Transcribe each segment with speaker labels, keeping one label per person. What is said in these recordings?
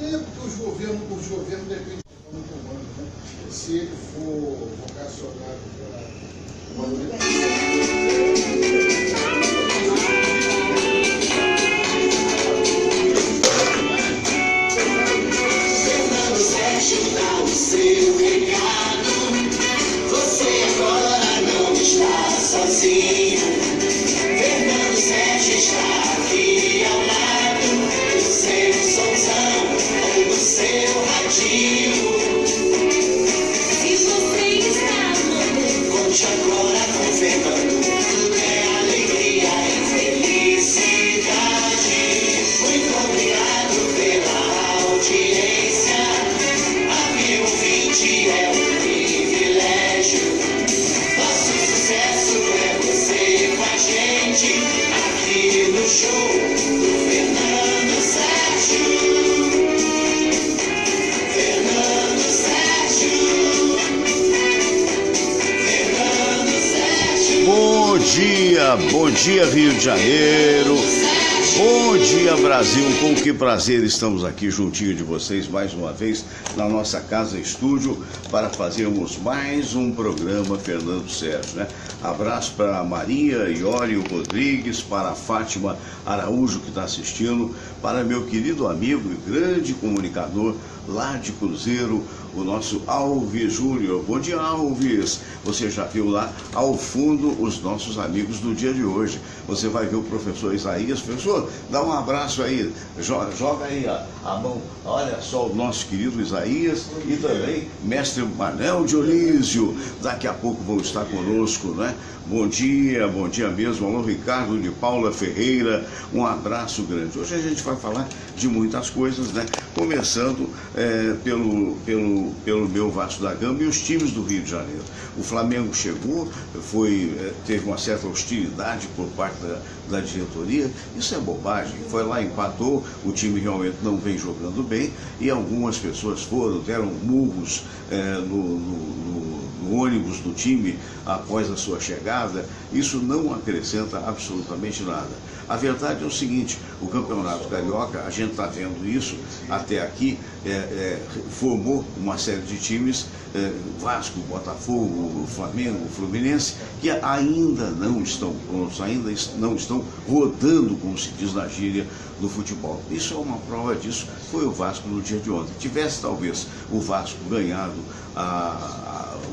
Speaker 1: É, porque os governos dependem do comando, né? Se ele for vocacionado para
Speaker 2: Fernando Sérgio dá o seu recado. Você agora não está sozinho. Fernando Sérgio está aqui ao lado do seu somzão ou do seu radinho. Se você está louco, conte agora com Fernando. Tudo é alegria e felicidade. Muito obrigado pela audiência. Amigo ouvinte, é um privilégio. Nosso sucesso é você com a gente aqui no show do Fernando Sérgio. Fernando Sérgio. Fernando Sérgio.
Speaker 3: Bom dia Rio de Janeiro, bom dia Brasil, com que prazer estamos aqui juntinho de vocês mais uma vez na nossa casa estúdio para fazermos mais um programa Fernando Sérgio, né? Abraço para a Maria Iório Rodrigues, para a Fátima Araújo que está assistindo, para meu querido amigo e grande comunicador lá de Cruzeiro, o nosso Alves Júnior. Bom dia, Alves. Você já viu lá ao fundo os nossos amigos do dia de hoje. Você vai ver o professor Isaías. Professor, dá um abraço aí, joga aí a mão. Olha só o nosso querido Isaías e também mestre Manel Dionísio. Daqui a pouco vão estar conosco, né? Bom dia mesmo. Alô, Ricardo de Paula Ferreira. Um abraço grande. Hoje a gente vai falar de muitas coisas, né? Começando pelo meu Vasco da Gama e os times do Rio de Janeiro. O Flamengo chegou, teve uma certa hostilidade por parte da diretoria. Isso é bobagem. Foi lá, empatou, o time realmente não vem jogando bem e algumas pessoas deram murros no ônibus do time após a sua chegada. Isso não acrescenta absolutamente nada. A verdade é o seguinte: o Campeonato Carioca, a gente está vendo isso até aqui, formou uma série de times, Vasco, Botafogo, Flamengo, Fluminense, que ainda não estão prontos, ainda não estão rodando, como se diz na gíria do futebol. Isso é uma prova disso, foi o Vasco no dia de ontem. Tivesse talvez o Vasco ganhado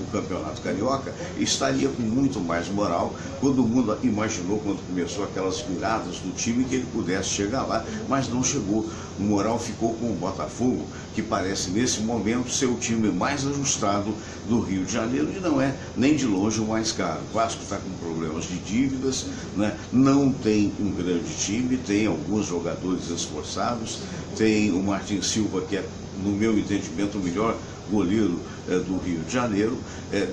Speaker 3: o Campeonato Carioca, estaria com muito mais moral. Todo mundo imaginou, quando começou aquelas viradas do time, que ele pudesse chegar lá, mas não chegou. O moral ficou com o Botafogo, que parece nesse momento ser o time mais ajustado do Rio de Janeiro e não é nem de longe o mais caro. O Vasco está com problemas de dívidas, né? Não tem um grande time, tem alguns jogadores esforçados, tem o Martin Silva, que é, no meu entendimento, o melhor goleiro do Rio de Janeiro,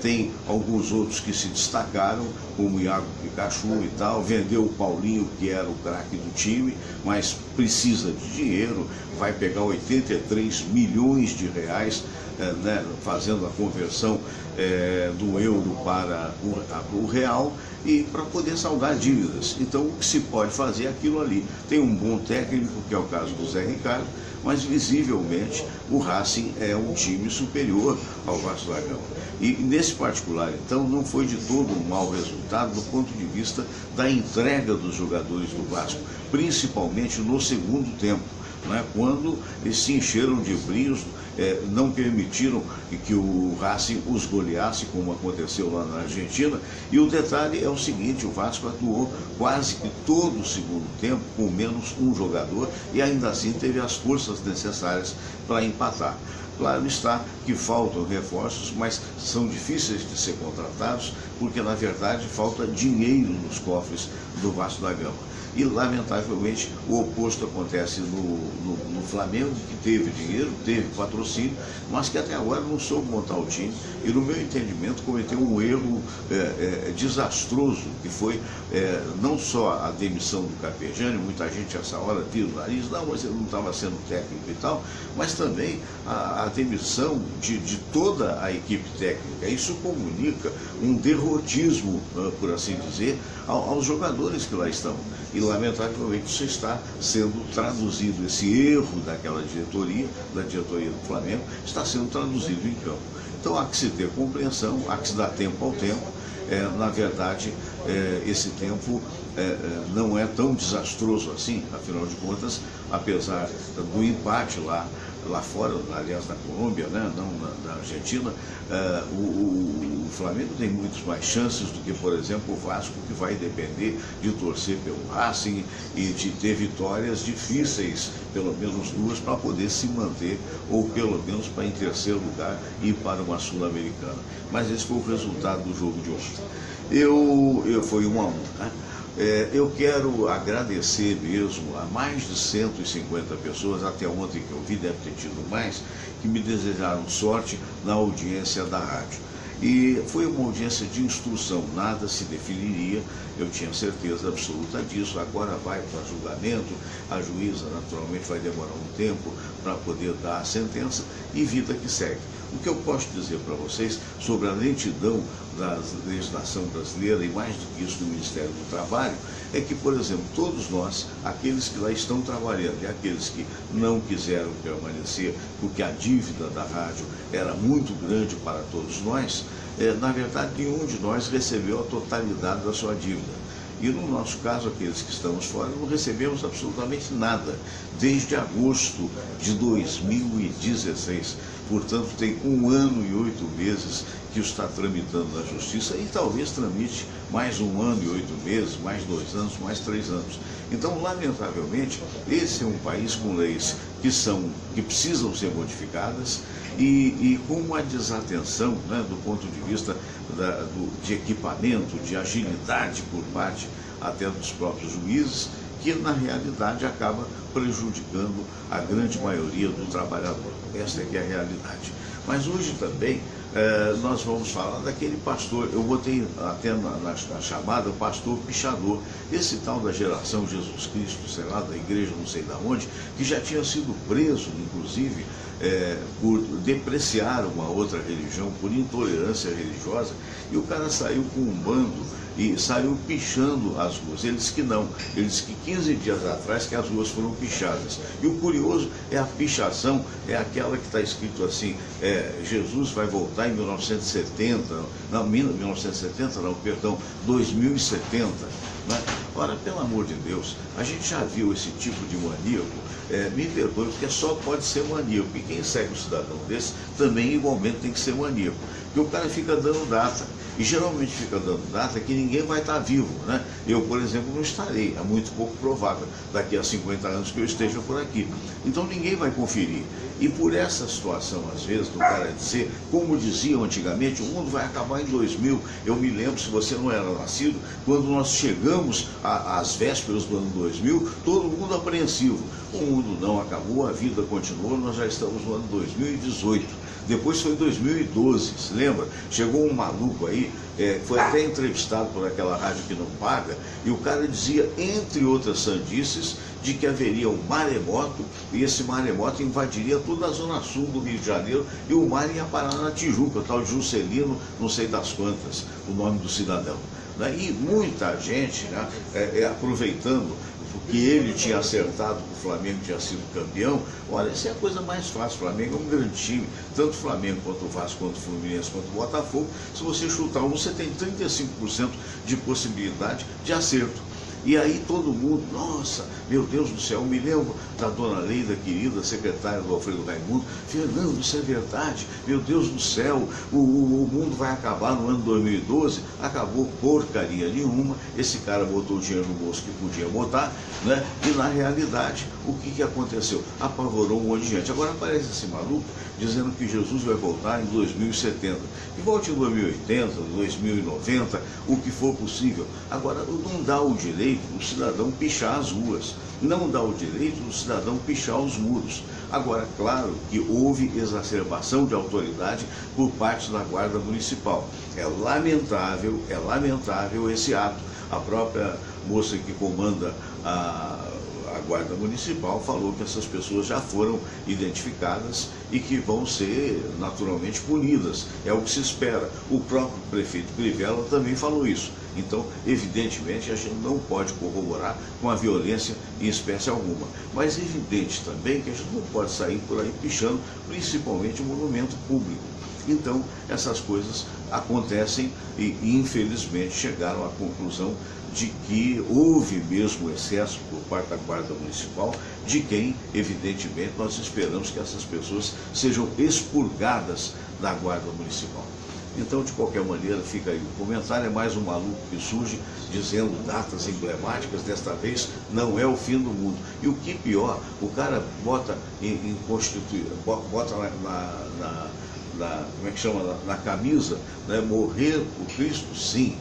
Speaker 3: tem alguns outros que se destacaram, como o Iago Pikachu e tal, vendeu o Paulinho, que era o craque do time, mas precisa de dinheiro, vai pegar 83 milhões de reais, né, fazendo a conversão do euro para o real, e para poder saldar dívidas. Então o que se pode fazer é aquilo ali. Tem um bom técnico, que é o caso do Zé Ricardo, mas visivelmente o Racing é um time superior ao Vasco da Gama. E nesse particular, então, não foi de todo um mau resultado do ponto de vista da entrega dos jogadores do Vasco, principalmente no segundo tempo, né, quando eles se encheram de brilhos, não permitiram que o Racing os goleasse, como aconteceu lá na Argentina. E o detalhe é o seguinte: o Vasco atuou quase que todo o segundo tempo com menos um jogador e ainda assim teve as forças necessárias para empatar. Claro está que faltam reforços, mas são difíceis de ser contratados, porque na verdade falta dinheiro nos cofres do Vasco da Gama. E, lamentavelmente, o oposto acontece no Flamengo, que teve dinheiro, teve patrocínio, mas que até agora não soube montar o time. E, no meu entendimento, cometeu um erro desastroso, que foi não só a demissão do Carpegiani. Muita gente, essa hora, vira o nariz, não, mas ele não estava sendo técnico e tal, mas também a demissão de toda a equipe técnica. Isso comunica um derrotismo, por assim dizer, aos jogadores que lá estão. E, lamentavelmente, isso está sendo traduzido, esse erro daquela diretoria, da diretoria do Flamengo, está sendo traduzido em campo. Então, há que se ter compreensão, há que se dar tempo ao tempo. Na verdade, esse tempo não é tão desastroso assim, afinal de contas, apesar do empate lá fora, aliás, na Colômbia, né, não na Argentina, o Flamengo tem muitas mais chances do que, por exemplo, o Vasco, que vai depender de torcer pelo Racing e de ter vitórias difíceis, pelo menos duas, para poder se manter, ou pelo menos para, em terceiro lugar, ir para uma Sul-Americana. Mas esse foi o resultado do jogo de ontem. Foi 1-1, né? Eu quero agradecer mesmo a mais de 150 pessoas, até ontem que eu vi, deve ter tido mais, que me desejaram sorte na audiência da rádio. E foi uma audiência de instrução, nada se definiria, eu tinha certeza absoluta disso. Agora vai para julgamento, a juíza naturalmente vai demorar um tempo para poder dar a sentença e vida que segue. O que eu posso dizer para vocês sobre a lentidão da legislação brasileira e, mais do que isso, do Ministério do Trabalho, é que, por exemplo, todos nós, aqueles que lá estão trabalhando e aqueles que não quiseram permanecer porque a dívida da rádio era muito grande para todos nós, na verdade, nenhum de nós recebeu a totalidade da sua dívida. E no nosso caso, aqueles que estamos fora, não recebemos absolutamente nada desde agosto de 2016. Portanto, tem 1 ano e 8 meses que está tramitando na Justiça e talvez tramite mais 1 ano e 8 meses, mais 2 anos, mais 3 anos. Então, lamentavelmente, esse é um país com leis que precisam ser modificadas e com uma desatenção, né, do ponto de vista de equipamento, de agilidade por parte até dos próprios juízes, que na realidade acaba prejudicando a grande maioria do trabalhador. Essa é que é a realidade. Mas hoje também nós vamos falar daquele pastor, eu botei até na chamada, o pastor pichador, esse tal da geração Jesus Cristo, sei lá, da igreja não sei da onde, que já tinha sido preso, inclusive, por depreciar uma outra religião, por intolerância religiosa, e o cara saiu com um bando e saiu pichando as ruas. Ele disse que não, ele disse que 15 dias atrás que as ruas foram pichadas. E o curioso é a pichação, é aquela que está escrito assim, Jesus vai voltar em 1970, não, 1970 não, perdão, 2070. Né? Ora, pelo amor de Deus, a gente já viu esse tipo de maníaco, me perdoe, porque só pode ser maníaco, e quem segue um cidadão desse também igualmente tem que ser maníaco, porque o cara fica dando data, e geralmente fica dando data que ninguém vai estar vivo, né? Eu, por exemplo, não estarei, é muito pouco provável, daqui a 50 anos que eu esteja por aqui, então ninguém vai conferir. E por essa situação, às vezes, do cara dizer, como diziam antigamente, o mundo vai acabar em 2000. Eu me lembro, se você não era nascido, quando nós chegamos às vésperas do ano 2000, todo mundo apreensivo. O mundo não acabou, a vida continuou, nós já estamos no ano 2018. Depois foi 2012, se lembra? Chegou um maluco aí, foi até entrevistado por aquela rádio que não paga, e o cara dizia, entre outras sandices, de que haveria um maremoto, e esse maremoto invadiria toda a zona sul do Rio de Janeiro, e o mar ia parar na Tijuca, o tal de Juscelino, não sei das quantas, o nome do cidadão. E muita gente, né, aproveitando que ele tinha acertado que o Flamengo tinha sido campeão. Olha, essa é a coisa mais fácil. O Flamengo é um grande time, tanto o Flamengo quanto o Vasco, quanto o Fluminense, quanto o Botafogo. Se você chutar um, você tem 35% de possibilidade de acerto. E aí todo mundo, nossa, meu Deus do céu, me lembro da dona Leida, querida secretária do Alfredo Raimundo, Fernando, isso é verdade, meu Deus do céu, o mundo vai acabar no ano 2012, acabou porcaria nenhuma, esse cara botou o dinheiro no bolso que podia botar, né? E na realidade, o que aconteceu? Apavorou um monte de gente. Agora aparece esse maluco dizendo que Jesus vai voltar em 2070, que volte em 2080, 2090, o que for possível. Agora, não dá o direito do cidadão pichar as ruas, não dá o direito do cidadão pichar os muros. Agora, claro que houve exacerbação de autoridade por parte da Guarda Municipal. É lamentável esse ato. A própria moça que comanda a Guarda Municipal falou que essas pessoas já foram identificadas e que vão ser naturalmente punidas. É o que se espera. O próprio prefeito Crivella também falou isso. Então, evidentemente, a gente não pode corroborar com a violência em espécie alguma. Mas é evidente também que a gente não pode sair por aí pichando, principalmente o monumento público. Então, essas coisas acontecem e, infelizmente, chegaram à conclusão de que houve mesmo excesso por parte da Guarda Municipal, de quem, evidentemente, nós esperamos que essas pessoas sejam expurgadas da Guarda Municipal. Então, de qualquer maneira, fica aí o comentário, é mais um maluco que surge dizendo datas emblemáticas, desta vez não é o fim do mundo. E o que pior, o cara bota bota como é que chama, na camisa, né, morrer por Cristo, sim,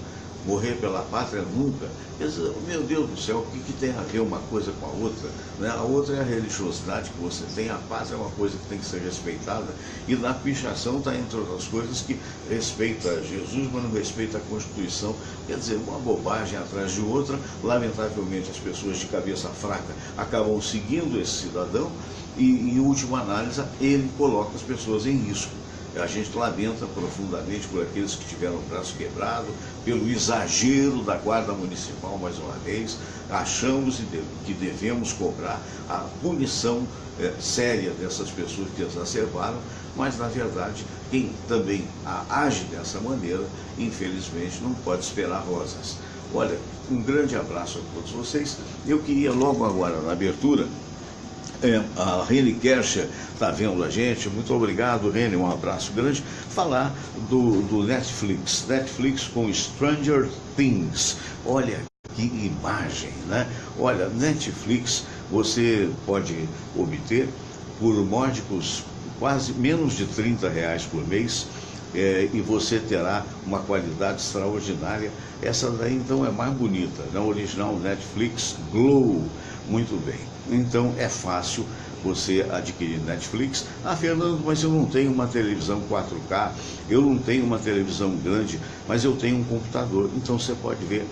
Speaker 3: morrer pela pátria, nunca. Quer dizer, meu Deus do céu, o que tem a ver uma coisa com a outra? Né? A outra é a religiosidade que você tem, a pátria é uma coisa que tem que ser respeitada, e na pichação está, entre outras coisas, que respeita Jesus, mas não respeita a Constituição. Quer dizer, uma bobagem atrás de outra. Lamentavelmente, as pessoas de cabeça fraca acabam seguindo esse cidadão e, em última análise, ele coloca as pessoas em risco. A gente lamenta profundamente por aqueles que tiveram o braço quebrado, pelo exagero da Guarda Municipal, mais uma vez. Achamos que devemos cobrar a punição séria dessas pessoas que exacerbaram, mas, na verdade, quem também age dessa maneira, infelizmente, não pode esperar rosas. Olha, um grande abraço a todos vocês. Eu queria logo agora, na abertura, a Reni Kercher está vendo a gente, muito obrigado, Reni, um abraço grande. Falar do Netflix com Stranger Things. Olha que imagem, né? Olha, Netflix você pode obter por módicos quase menos de R$30 por mês. E você terá uma qualidade extraordinária. Essa daí então é mais bonita, na original Netflix Glow. Muito bem, então é fácil você adquirir Netflix. Ah, Fernando, mas eu não tenho uma televisão 4K, eu não tenho uma televisão grande, mas eu tenho um computador. Então você pode ver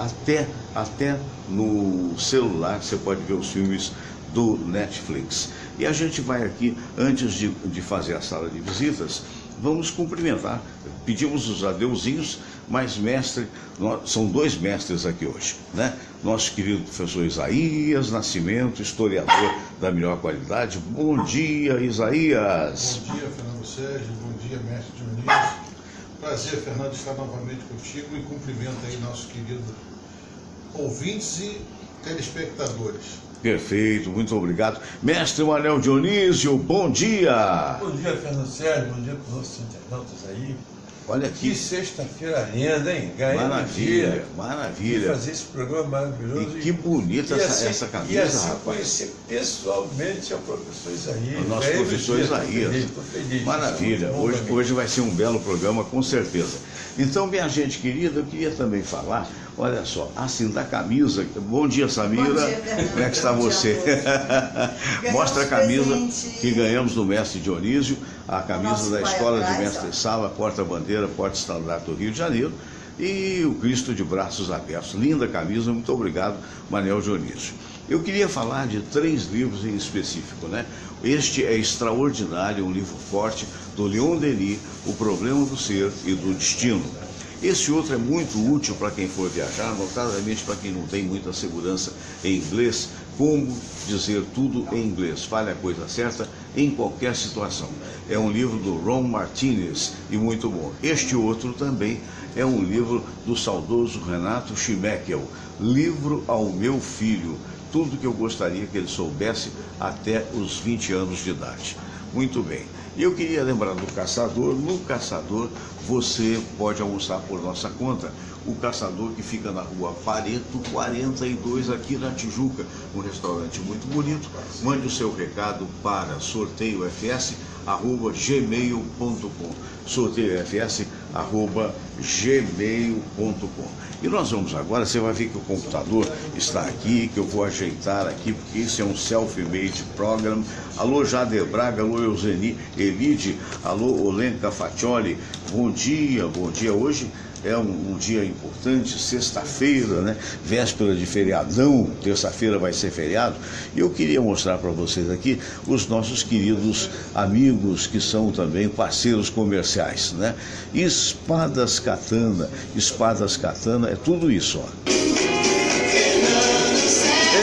Speaker 3: até no celular, você pode ver os filmes do Netflix. E a gente vai aqui, antes de fazer a sala de visitas, vamos cumprimentar. Pedimos os adeuzinhos, mas mestre, são dois mestres aqui hoje, né? Nosso querido professor Isaías Nascimento, historiador da melhor qualidade. Bom dia, Isaías.
Speaker 1: Bom dia, Fernando Sérgio. Bom dia, mestre Dionísio. Prazer, Fernando, estar novamente contigo, e cumprimento aí nossos queridos ouvintes e telespectadores.
Speaker 3: Perfeito, muito obrigado. Mestre Manuel Dionísio, bom dia.
Speaker 4: Bom dia, Fernando Sérgio, bom dia para os nossos internautas aí.
Speaker 3: Olha aqui.
Speaker 4: Que sexta-feira linda, hein? Ganhando
Speaker 3: Maravilha,
Speaker 4: dia.
Speaker 3: maravilha.
Speaker 4: E fazer esse programa maravilhoso.
Speaker 3: E que bonita essa camisa,
Speaker 4: e assim
Speaker 3: rapaz.
Speaker 4: conhecer pessoalmente o professor Isaías.
Speaker 3: O nosso professor Isaías.
Speaker 4: Estou feliz.
Speaker 3: Maravilha, hoje vai ser um belo programa, com certeza. Então, minha gente querida, eu queria também falar, olha só, assim, da camisa. Bom dia, Samira.
Speaker 5: Bom dia, Fernando.
Speaker 3: Como é que está você? Mostra a camisa que ganhamos do mestre Dionísio, a camisa da Escola de Mestre Sala, porta-bandeira, porta-estandarte do Rio de Janeiro, e o Cristo de braços abertos. Linda camisa, muito obrigado, Manuel Dionísio. Eu queria falar de 3 livros em específico, né? Este é extraordinário, um livro forte, do Leon Denis, O Problema do Ser e do Destino. Esse outro é muito útil para quem for viajar, notadamente para quem não tem muita segurança em inglês, como dizer tudo em inglês, fale a coisa certa em qualquer situação. É um livro do Ron Martinez e muito bom. Este outro também é um livro do saudoso Renato Schmeckel, Livro ao Meu Filho, tudo que eu gostaria que ele soubesse até os 20 anos de idade. Muito bem. E eu queria lembrar do Caçador. No Caçador você pode almoçar por nossa conta. O Caçador, que fica na rua Pareto 42, aqui na Tijuca. Um restaurante muito bonito. Mande o seu recado para sorteiofs@gmail.com. sorteiofs@gmail.com. E nós vamos agora, você vai ver que o computador está aqui, que eu vou ajeitar aqui, porque isso é um self-made program. Alô, Jader Braga, alô, Euseni Elide, alô, Olenka Fatioli, bom dia, bom dia. Hoje é um dia importante, sexta-feira, né? Véspera de feriadão, terça-feira vai ser feriado. E eu queria mostrar para vocês aqui os nossos queridos amigos que são também parceiros comerciais, né? Espadas Katana é tudo isso, ó.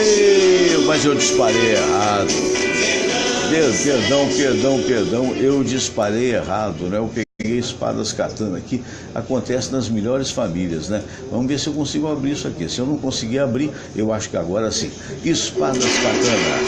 Speaker 3: Ei, mas eu disparei errado. Perdão, eu disparei errado, né? Eu peguei Espadas Katana aqui, acontece nas melhores famílias, né? Vamos ver se eu consigo abrir isso aqui. Se eu não conseguir abrir, eu acho que agora sim. Espadas Katana.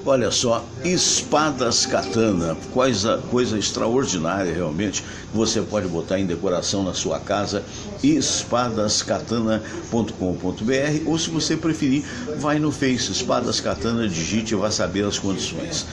Speaker 3: Olha só, Espadas Katana, coisa extraordinária realmente, que você pode botar em decoração na sua casa, espadascatana.com.br, ou se você preferir, vai no Face, Espadas Katana, digite e vai saber as condições.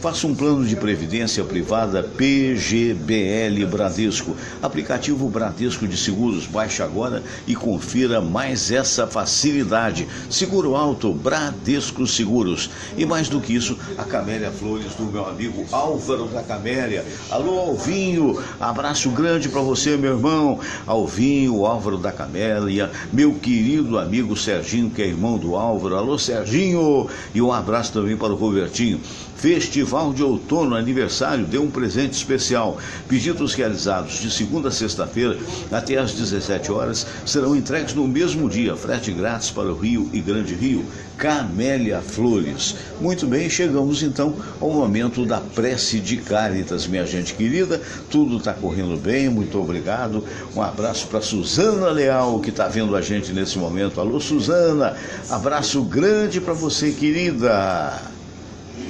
Speaker 3: Faça um plano de previdência privada PGBL Bradesco, aplicativo Bradesco de Seguros. Baixe agora e confira mais essa facilidade. Seguro alto, Bradesco Seguros. E mais do que isso, a Camélia Flores do meu amigo Álvaro da Camélia. Alô, Alvinho, abraço grande para você, meu irmão. Alvinho, Álvaro da Camélia, meu querido amigo Serginho, que é irmão do Álvaro. Alô, Serginho. E um abraço também para o Robertinho. Festival de Outono, aniversário, dê um presente especial. Pedidos realizados de segunda a sexta-feira até às 17 horas serão entregues no mesmo dia. Frete grátis para o Rio e Grande Rio. Camélia Flores. Muito bem, chegamos então ao momento da prece de Cáritas, minha gente querida. Tudo está correndo bem, muito obrigado. Um abraço para Suzana Leal, que está vendo a gente nesse momento. Alô, Suzana, abraço grande para você, querida.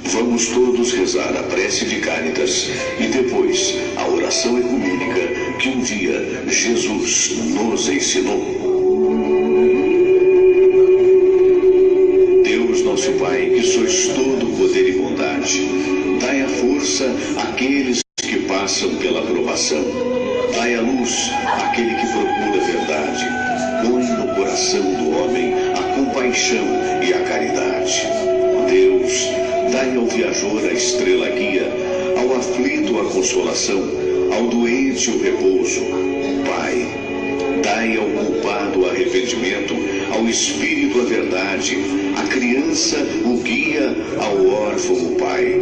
Speaker 5: Vamos todos rezar a prece de Cáritas e depois a oração ecumênica que um dia Jesus nos ensinou. Deus nosso Pai, que sois todo poder e bondade, dai a força àqueles que passam pela provação. Dai a luz àquele que procura a verdade. Põe no coração do homem a compaixão e a caridade. Deus, dai ao viajor a estrela guia, ao aflito a consolação, ao doente o repouso. Pai, dai ao culpado o arrependimento, ao espírito a verdade, à criança o guia, ao órfão o Pai.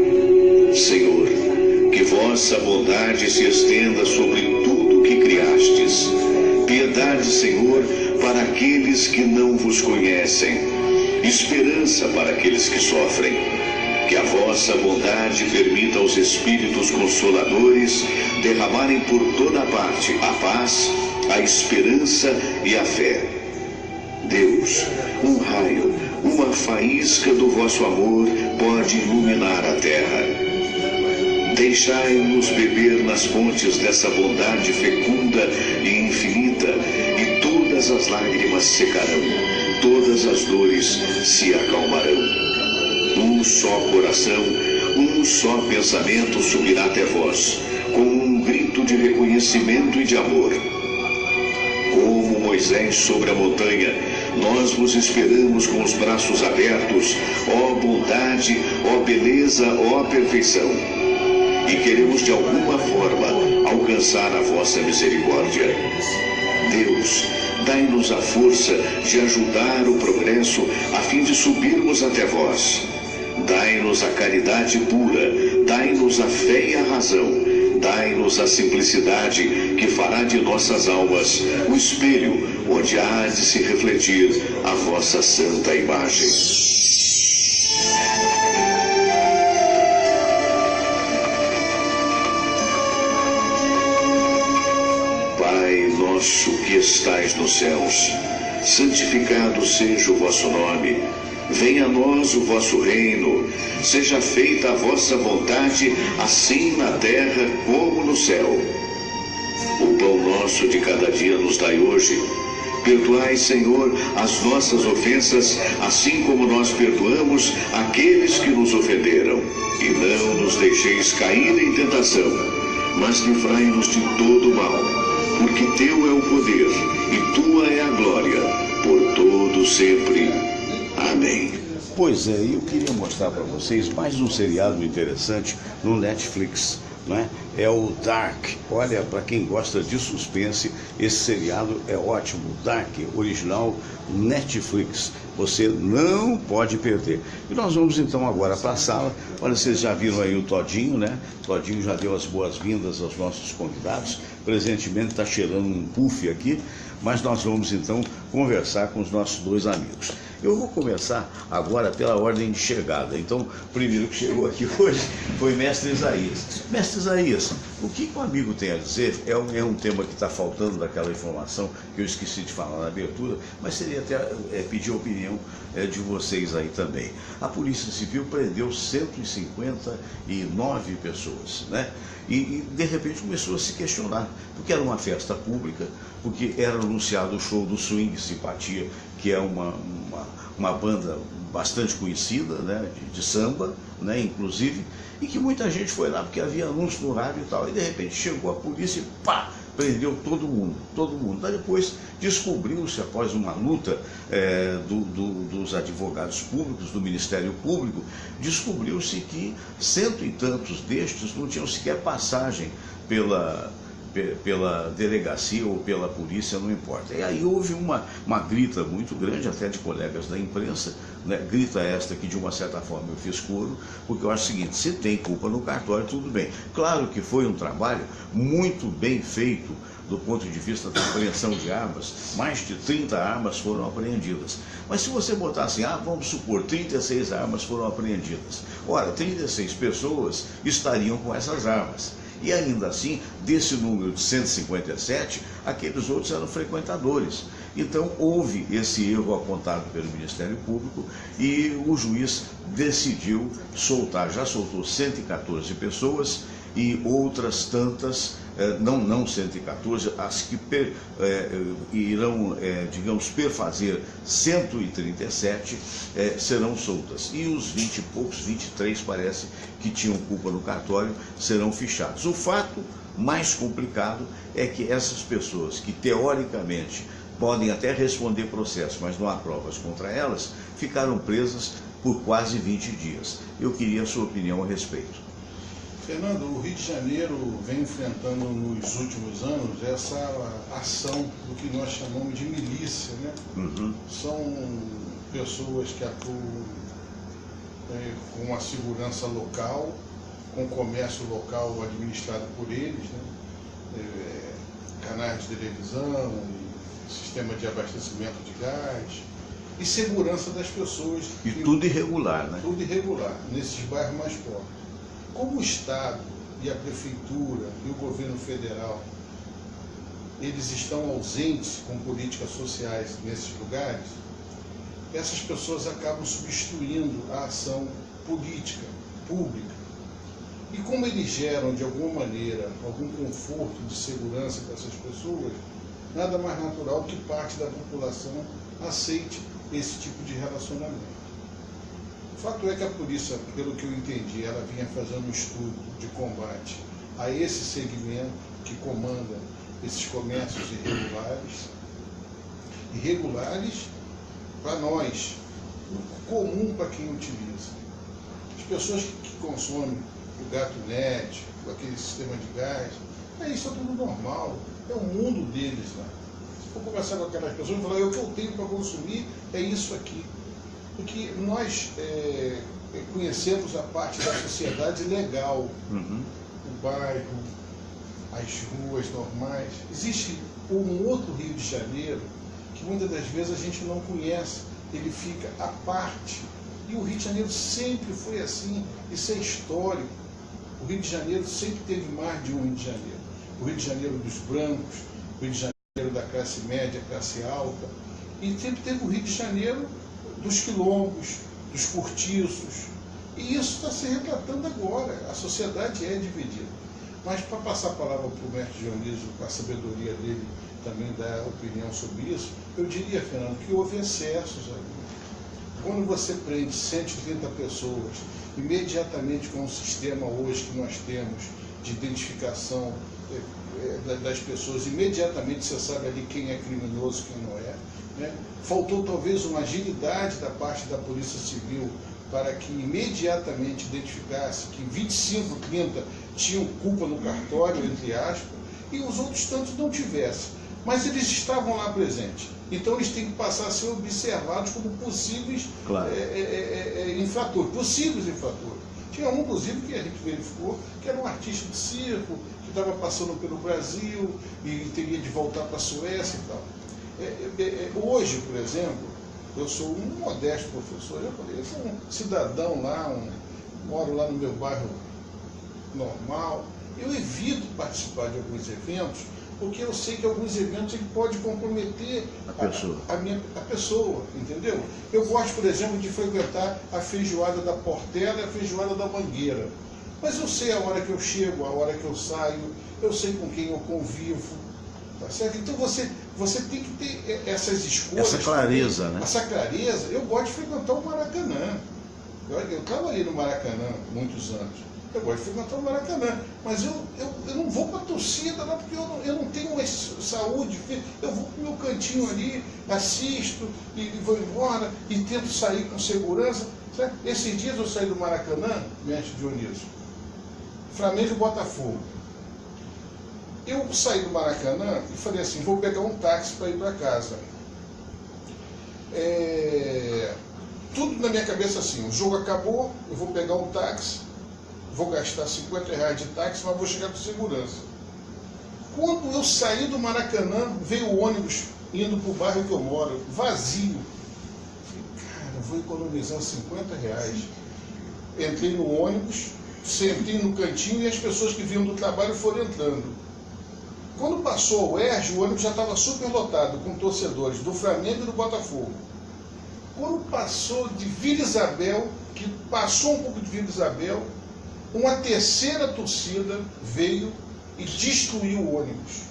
Speaker 5: Senhor, que vossa bondade se estenda sobre tudo que criastes. Piedade, Senhor, para aqueles que não vos conhecem. Esperança para aqueles que sofrem. Que a vossa bondade permita aos Espíritos Consoladores derramarem por toda parte a paz, a esperança e a fé. Deus, um raio, uma faísca do vosso amor pode iluminar a terra. Deixai-nos beber nas fontes dessa bondade fecunda e infinita, e todas as lágrimas secarão, todas as dores se acalmarão. Um só coração, um só pensamento subirá até vós, com um grito de reconhecimento e de amor. Como Moisés sobre a montanha, nós vos esperamos com os braços abertos, ó bondade, ó beleza, ó perfeição. E queremos de alguma forma alcançar a vossa misericórdia. Deus, dai-nos a força de ajudar o progresso a fim de subirmos até vós. Dai-nos a caridade pura, dai-nos a fé e a razão, dai-nos a simplicidade que fará de nossas almas o espelho onde há de se refletir a vossa santa imagem. Pai nosso que estais nos céus, santificado seja o vosso nome. Venha a nós o vosso reino. Seja feita a vossa vontade, assim na terra como no céu. O pão nosso de cada dia nos dai hoje. Perdoai, Senhor, as nossas ofensas, assim como nós perdoamos aqueles que nos ofenderam. E não nos deixeis cair em tentação, mas livrai-nos de todo mal. Porque teu é o poder, e tua é a glória, por todo sempre. Amém.
Speaker 3: Pois é, eu queria mostrar para vocês mais um seriado interessante no Netflix, né? É o Dark. Olha, para quem gosta de suspense, esse seriado é ótimo. Dark, original Netflix. Você não pode perder. E nós vamos então agora para a sala. Olha, vocês já viram aí o Todinho, né? Todinho já deu as boas-vindas aos nossos convidados. Presentemente está cheirando um puff aqui, mas nós vamos então conversar com os nossos dois amigos. Eu vou começar agora pela ordem de chegada. Então, o primeiro que chegou aqui hoje foi Mestre Isaías. Mestre Isaías, o que o amigo tem a dizer? É um tema que está faltando daquela informação que eu esqueci de falar na abertura, mas seria até pedir a opinião de vocês aí também. A Polícia Civil prendeu 159 pessoas, né? E de repente começou a se questionar, porque era uma festa pública, porque era anunciado o show do Swing Simpatia, que é uma banda bastante conhecida, né, de samba, né, inclusive, e que muita gente foi lá porque havia anúncio no rádio e tal, e de repente chegou a polícia e pá, prendeu todo mundo. Daí depois descobriu-se, após uma luta dos advogados públicos, do Ministério Público, descobriu-se que 100 e tantos destes não tinham sequer passagem pela delegacia ou pela polícia, não importa. E aí houve uma grita muito grande, até de colegas da imprensa, né? Grita esta que de uma certa forma eu fiz coro, porque eu acho o seguinte: se tem culpa no cartório, tudo bem. Claro que foi um trabalho muito bem feito do ponto de vista da apreensão de armas. Mais de 30 armas foram apreendidas. Mas se você botar assim, vamos supor, 36 armas foram apreendidas. Ora, 36 pessoas estariam com essas armas. E ainda assim, desse número de 157, aqueles outros eram frequentadores. Então, houve esse erro apontado pelo Ministério Público e o juiz decidiu soltar, já soltou 114 pessoas e outras tantas, não 114, as que irão, digamos, perfazer 137 serão soltas. E os 20 e poucos, 23 parece que tinham culpa no cartório, serão fichados. O fato mais complicado é que essas pessoas que teoricamente podem até responder processo, mas não há provas contra elas, ficaram presas por quase 20 dias. Eu queria a sua opinião a respeito.
Speaker 1: Fernando, o Rio de Janeiro vem enfrentando nos últimos anos essa ação do que nós chamamos de milícia, né?
Speaker 3: Uhum.
Speaker 1: São pessoas que atuam com a segurança local, com o comércio local administrado por eles, né? Canais de televisão, sistema de abastecimento de gás e segurança das pessoas.
Speaker 3: E tudo irregular, né?
Speaker 1: Tudo irregular, nesses bairros mais pobres. Como o Estado e a Prefeitura e o governo federal, eles estão ausentes com políticas sociais nesses lugares, essas pessoas acabam substituindo a ação política, pública. E como eles geram, de alguma maneira, algum conforto de segurança para essas pessoas, nada mais natural que parte da população aceite esse tipo de relacionamento. O fato é que a polícia, pelo que eu entendi, ela vinha fazendo um estudo de combate a esse segmento que comanda esses comércios irregulares. Irregulares para nós, comum para quem utiliza. As pessoas que consomem o gato net, aquele sistema de gás, isso é tudo normal, é o mundo deles lá. Se for conversar com aquelas pessoas e falar, o que eu tenho para consumir é isso aqui. Porque nós conhecemos a parte da sociedade legal, o bairro, as ruas normais. Existe um outro Rio de Janeiro que muitas das vezes a gente não conhece, ele fica à parte. E o Rio de Janeiro sempre foi assim, isso é histórico. O Rio de Janeiro sempre teve mais de um Rio de Janeiro. O Rio de Janeiro dos brancos, o Rio de Janeiro da classe média, classe alta, e sempre teve o Rio de Janeiro dos quilombos, dos cortiços. E isso está se retratando agora, a sociedade é dividida. Mas para passar a palavra para o mestre Dionísio, com a sabedoria dele também dar opinião sobre isso, eu diria, Fernando, que houve excessos ali. Quando você prende 130 pessoas, imediatamente com o sistema hoje que nós temos de identificação das pessoas, imediatamente você sabe ali quem é criminoso e quem não é. Né? Faltou talvez uma agilidade da parte da Polícia Civil para que imediatamente identificasse que 25, 30 tinham culpa no cartório, entre aspas, e os outros tantos não tivessem. Mas eles estavam lá presentes. Então eles têm que passar a ser observados como possíveis infratores, possíveis infratores. Tinha um, inclusive, que a gente verificou, que era um artista de circo, que estava passando pelo Brasil e teria de voltar para a Suécia e tal. Hoje, por exemplo, eu sou um modesto professor, eu sou um cidadão lá, moro lá no meu bairro normal, eu evito participar de alguns eventos, porque eu sei que alguns eventos ele pode comprometer a pessoa, entendeu? Eu gosto, por exemplo, de frequentar a feijoada da Portela e a feijoada da Mangueira, mas eu sei a hora que eu chego, a hora que eu saio, eu sei com quem eu convivo. Tá certo? Então você tem que ter essas escolhas.
Speaker 3: Essa clareza, né?
Speaker 1: Essa clareza. Eu gosto de frequentar o Maracanã. Eu trabalhei no Maracanã muitos anos. Eu gosto de frequentar o Maracanã. Mas eu não vou para a torcida lá porque eu não tenho mais saúde. Eu vou para o meu cantinho ali, assisto e vou embora e tento sair com segurança. Certo? Esses dias eu saí do Maracanã, mestre Dionísio, Flamengo e Botafogo. Eu saí do Maracanã e falei assim, vou pegar um táxi para ir para casa. Tudo na minha cabeça assim, o jogo acabou, eu vou pegar um táxi, vou gastar R$50 de táxi, mas vou chegar com segurança. Quando eu saí do Maracanã, veio o ônibus indo para o bairro que eu moro, vazio. Falei, cara, eu vou economizar R$50. Entrei no ônibus, sentei no cantinho e as pessoas que vinham do trabalho foram entrando. Quando passou o UERJ, o ônibus já estava super lotado, com torcedores do Flamengo e do Botafogo. Quando passou de Vila Isabel, que passou um pouco de Vila Isabel, uma terceira torcida veio e destruiu o ônibus.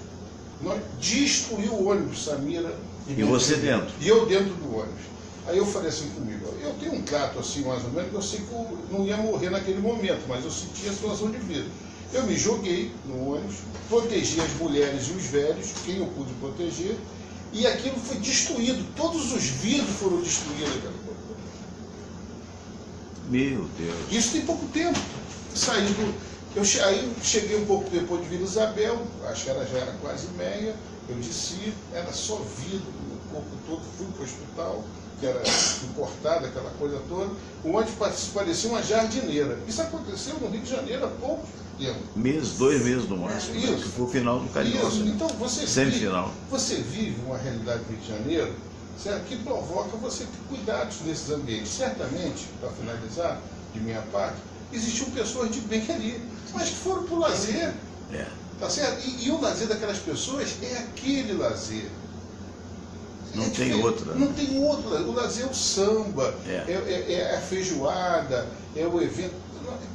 Speaker 1: Destruiu o ônibus, Samira.
Speaker 3: E você dentro?
Speaker 1: E eu dentro do ônibus. Aí eu falei assim comigo, eu tenho um trato assim mais ou menos, que eu sei que eu não ia morrer naquele momento, mas eu sentia a situação de vida. Eu me joguei no ônibus, protegi as mulheres e os velhos, quem eu pude proteger, e aquilo foi destruído. Todos os vidros foram destruídos.
Speaker 3: Meu Deus.
Speaker 1: Isso tem pouco tempo. Aí cheguei um pouco depois de Vila Isabel, acho que já era quase meia, eu desci, era só vidro no corpo todo, fui para o hospital, que era importada, aquela coisa toda, onde parecia uma jardineira. Isso aconteceu no Rio de Janeiro há pouco tempo.
Speaker 3: 2 meses no máximo,
Speaker 1: Isso.
Speaker 3: Que foi o final do Carioca.
Speaker 1: Então
Speaker 3: semifinal.
Speaker 1: Você vive uma realidade do Rio de Janeiro, certo? Que provoca você ter cuidados nesses ambientes. Certamente, para finalizar, de minha parte, existiam pessoas de bem ali, mas que foram para o lazer. Tá certo? E o lazer daquelas pessoas é aquele lazer.
Speaker 3: Não tem outra.
Speaker 1: Não tem outra. O lazer é o samba, é a feijoada, é o evento.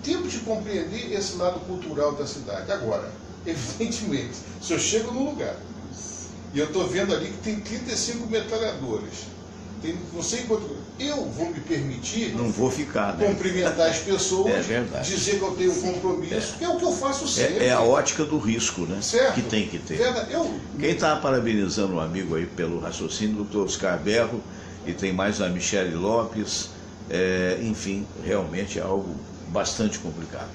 Speaker 1: Temos de compreender esse lado cultural da cidade. Agora, evidentemente, se eu chego num lugar e eu estou vendo ali que tem 35 metralhadores, tem não sei quanto, eu vou me permitir
Speaker 3: não vou ficar, né?
Speaker 1: Cumprimentar as pessoas, dizer que eu tenho um compromisso, que é o que eu faço sempre.
Speaker 3: É a ótica do risco, né?
Speaker 1: Certo?
Speaker 3: Que tem que ter.
Speaker 1: Eu...
Speaker 3: Quem está parabenizando o amigo aí pelo raciocínio, o Dr. Oscar Berro, e tem mais a Michele Lopes, enfim, realmente é algo bastante complicado.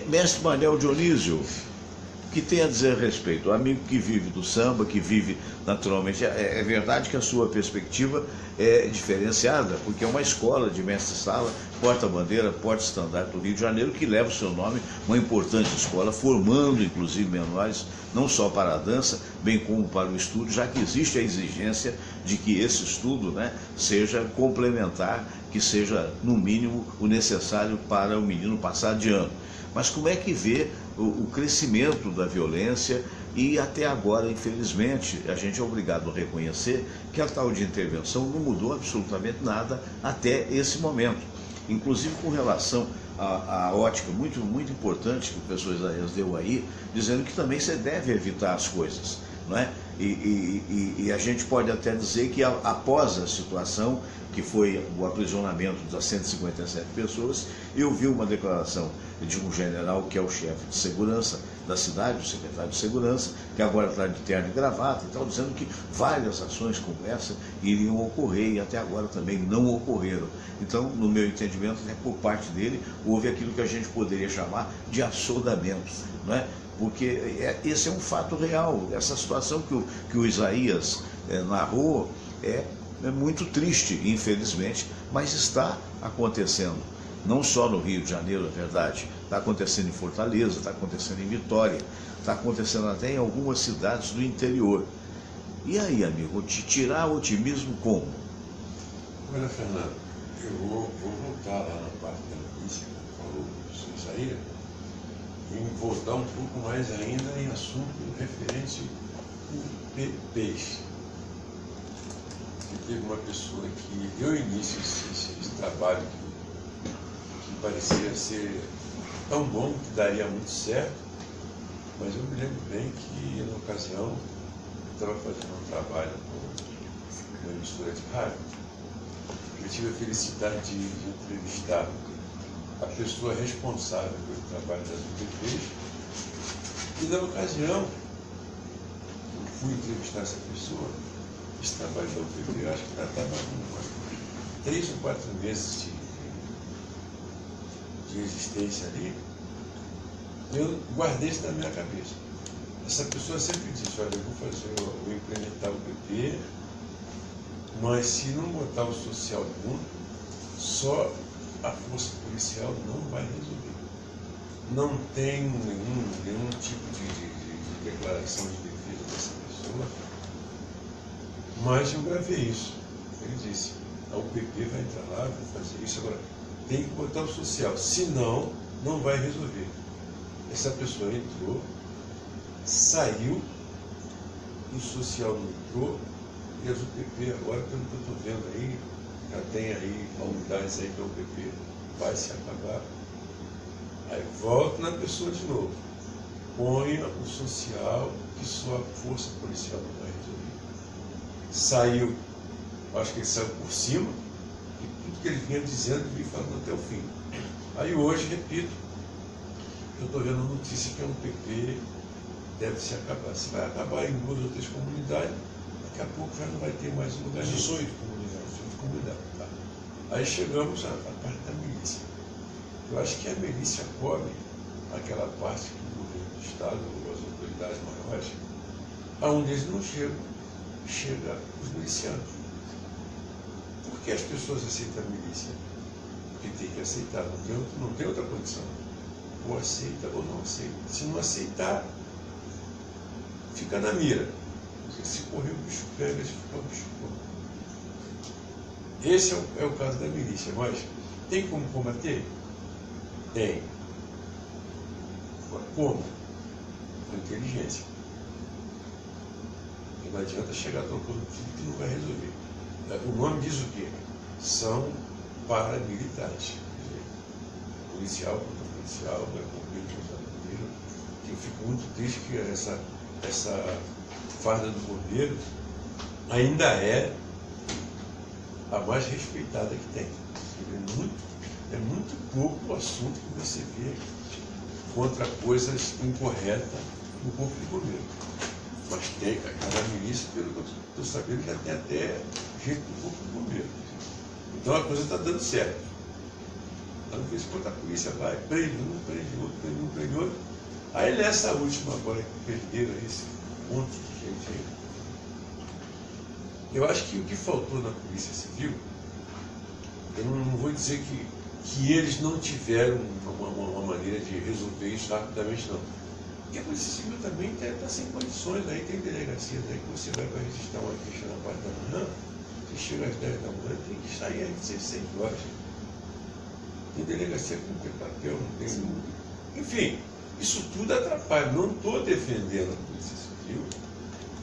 Speaker 3: Mestre Manuel Dionísio, que tem a dizer a respeito. O amigo que vive do samba, que vive naturalmente, é verdade que a sua perspectiva é diferenciada, porque é uma escola de mestre-sala, porta-bandeira, porta-estandarte do Rio de Janeiro, que leva o seu nome, uma importante escola, formando inclusive menores, não só para a dança, bem como para o estudo, já que existe a exigência de que esse estudo, né, seja complementar, que seja, no mínimo, o necessário para o menino passar de ano. Mas como é que vê o crescimento da violência? E até agora, infelizmente, a gente é obrigado a reconhecer que a tal de intervenção não mudou absolutamente nada até esse momento. Inclusive com relação à ótica muito importante que o professor Isaías deu aí, dizendo que também você deve evitar as coisas, não é? E a gente pode até dizer que após a situação, que foi o aprisionamento das 157 pessoas, eu vi uma declaração de um general que é o chefe de segurança da cidade, o secretário de segurança, que agora está de terno e gravata e tal, dizendo que várias ações como essa iriam ocorrer e até agora também não ocorreram. Então, no meu entendimento, né, por parte dele, houve aquilo que a gente poderia chamar de assodamento, não é? Porque esse é um fato real. Essa situação que o Isaías narrou é muito triste, infelizmente, mas está acontecendo. Não só no Rio de Janeiro, é verdade. Está acontecendo em Fortaleza, está acontecendo em Vitória, está acontecendo até em algumas cidades do interior. E aí, amigo, te tirar otimismo como?
Speaker 4: Olha, Fernando, eu vou voltar lá na parte da notícia que falou o professor Isaías, e voltar um pouco mais ainda em assunto referente a UPPs. Teve uma pessoa que deu início a esse trabalho que parecia ser tão bom que daria muito certo, mas eu me lembro bem que na ocasião eu estava fazendo um trabalho com uma emissora de rádio. Eu tive a felicidade de entrevistar a pessoa responsável pelo trabalho das UPPs, e na ocasião eu fui entrevistar essa pessoa. Esse trabalho da UPP, eu acho que já estava com 3 ou 4 meses de existência ali. Eu guardei isso na minha cabeça. Essa pessoa sempre disse, olha, eu vou implementar o UPP, mas se não botar o social junto, só a força policial não vai resolver. Não tem nenhum tipo de declaração de defesa dessa pessoa. Mas eu gravei isso. Ele disse, a UPP vai entrar lá, vai fazer isso. Agora, tem que botar o social, senão não vai resolver. Essa pessoa entrou, saiu, o social não entrou, e as UPP agora, pelo que eu estou vendo aí, já tem aí unidades aí que a UPP vai se acabar. Aí volta na pessoa de novo. Ponha o social, que só a força policial não vai resolver. Saiu, acho que ele saiu por cima, e tudo que ele vinha dizendo, ele vinha falando até o fim. Aí hoje, repito, eu estou vendo a notícia que a UPP deve se acabar. Se vai acabar em 2 ou 3 comunidades, daqui a pouco já não vai ter mais um lugar. 18 comunidades. Tá. Aí chegamos à parte da milícia. Eu acho que a milícia cobre aquela parte que o governo do Estado, ou as autoridades maiores, aonde eles não chegam. Chega os milicianos. Por que as pessoas aceitam a milícia? Porque tem que aceitar, não tem outra condição. Ou aceita ou não aceita. Se não aceitar, fica na mira. Se correr o bicho pega, se ficar o bicho come. Esse é o caso da milícia, mas tem como combater? Tem. Como? Com inteligência. Não adianta chegar trocando tudo que não vai resolver. O nome diz o quê? São paramilitares. Policial contra policial, bombeiro contra bombeiro. Eu fico muito triste que essa farda do bombeiro ainda é a mais respeitada que tem. É muito pouco o assunto que você vê contra coisas incorretas no corpo de bombeiro. Mas tem, cada milícia, pelo que eu estou sabendo, já tem até gente do corpo de bombeiro. Então a coisa está dando certo. Às vezes, quando a polícia vai, prende um, prende outro, prende um, prende outro, Aí nessa última agora que perderam esse monte de gente aí, eu acho que o que faltou na Polícia Civil, eu não vou dizer que eles não tiveram uma maneira de resolver isso rapidamente, não. Porque a Polícia Civil também está sem condições, aí tem delegacias aí que você vai registrar uma queixa na parte da manhã, você chega às 10 da manhã, tem que sair às 16 horas. Tem delegacia que não tem papel, não tem... Enfim, isso tudo atrapalha. Não estou defendendo a Polícia Civil,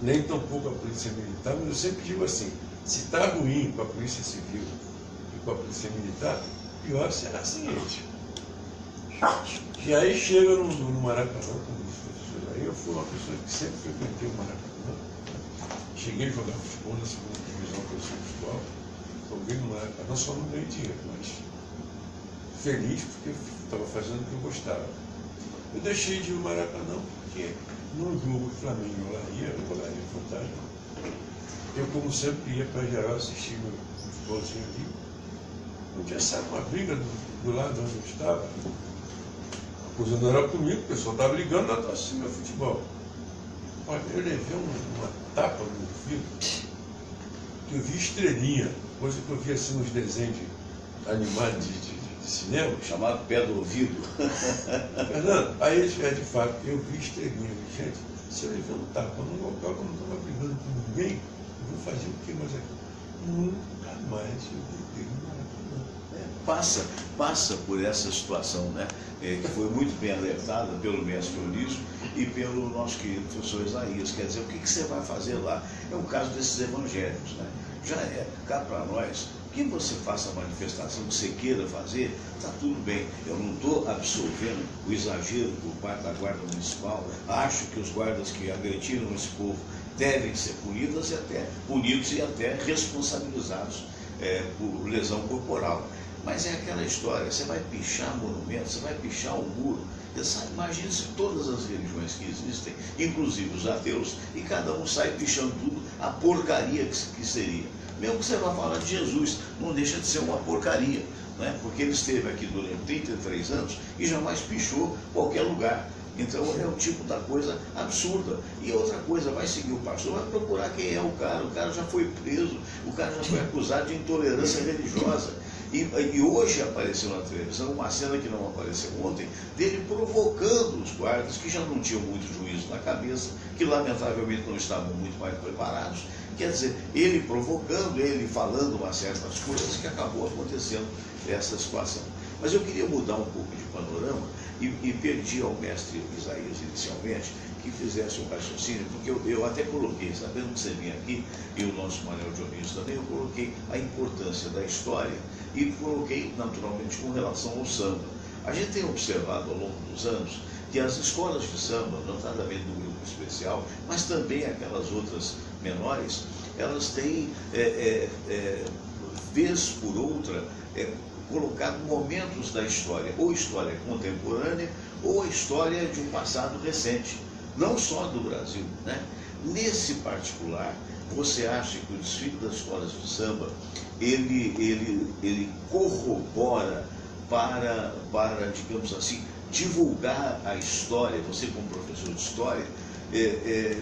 Speaker 4: nem tampouco a Polícia Militar, mas eu sempre digo assim, se está ruim com a Polícia Civil e com a Polícia Militar, pior será a seguinte. E aí chega no Maracanã, como disse o professor, aí eu fui uma pessoa que sempre frequentei o Maracanã, cheguei a jogar futebol na segunda divisão que eu sou futebol, joguei no Maracanã, só não ganhei dinheiro, mas feliz porque estava fazendo o que eu gostava. Eu deixei de ir no Maracanã porque no jogo Flamengo e Olaria Fantasma, eu como sempre ia para geral assistir meu futebolzinho ali. Um dia saiu uma briga do lado onde eu estava. A coisa não era comigo, o pessoal estava brigando, eu estava assistindo meu futebol. Olha, eu levei uma tapa no vidro que eu vi estrelinha, coisa que eu vi assim nos desenhos animados de cinema.
Speaker 3: Chamado pé do ouvido.
Speaker 4: Fernando, aí de fato, eu vi estrelinha. Gente, se eu levar um tapa num local que eu não estava brigando com ninguém, eu vou fazer o quê? Mas nunca mais eu briguei no Maracanã.
Speaker 3: Passa por essa situação, né? Que foi muito bem alertada pelo mestre Eunício e pelo nosso querido professor Isaías. Quer dizer, o que você vai fazer lá? É o caso desses evangélicos, né? Já é, cá para nós, que você faça a manifestação que você queira fazer, está tudo bem. Eu não estou absolvendo o exagero por parte da Guarda Municipal. Acho que os guardas que agrediram esse povo devem ser punidos e até responsabilizados por lesão corporal. Mas é aquela história, você vai pichar monumentos, você vai pichar um muro. Imagine-se todas as religiões que existem, inclusive os ateus, e cada um sai pichando tudo, a porcaria que seria. Mesmo que você vá falar de Jesus, não deixa de ser uma porcaria, né? Porque ele esteve aqui durante 33 anos e jamais pichou qualquer lugar. Então é o tipo da coisa absurda. E outra coisa, vai seguir o pastor, vai procurar quem é o cara já foi preso, o cara já foi acusado de intolerância religiosa. E hoje apareceu na televisão uma cena que não apareceu ontem, dele provocando os guardas que já não tinham muito juízo na cabeça, que lamentavelmente não estavam muito mais preparados. Quer dizer, ele provocando, ele falando umas certas coisas que acabou acontecendo essa situação. Mas eu queria mudar um pouco de panorama e pedi ao mestre Isaías inicialmente que fizesse um raciocínio, porque eu até coloquei, sabendo que você vinha aqui, e o nosso Manuel Dionísio também, eu coloquei a importância da história e coloquei naturalmente com relação ao samba. A gente tem observado ao longo dos anos que as escolas de samba, notadamente do grupo especial, mas também aquelas outras menores, elas têm, vez por outra, colocado momentos da história, ou história contemporânea, ou a história de um passado recente, não só do Brasil, né? Nesse particular, você acha que o desfile das escolas de samba, ele corrobora para, digamos assim, divulgar a história, você como professor de história,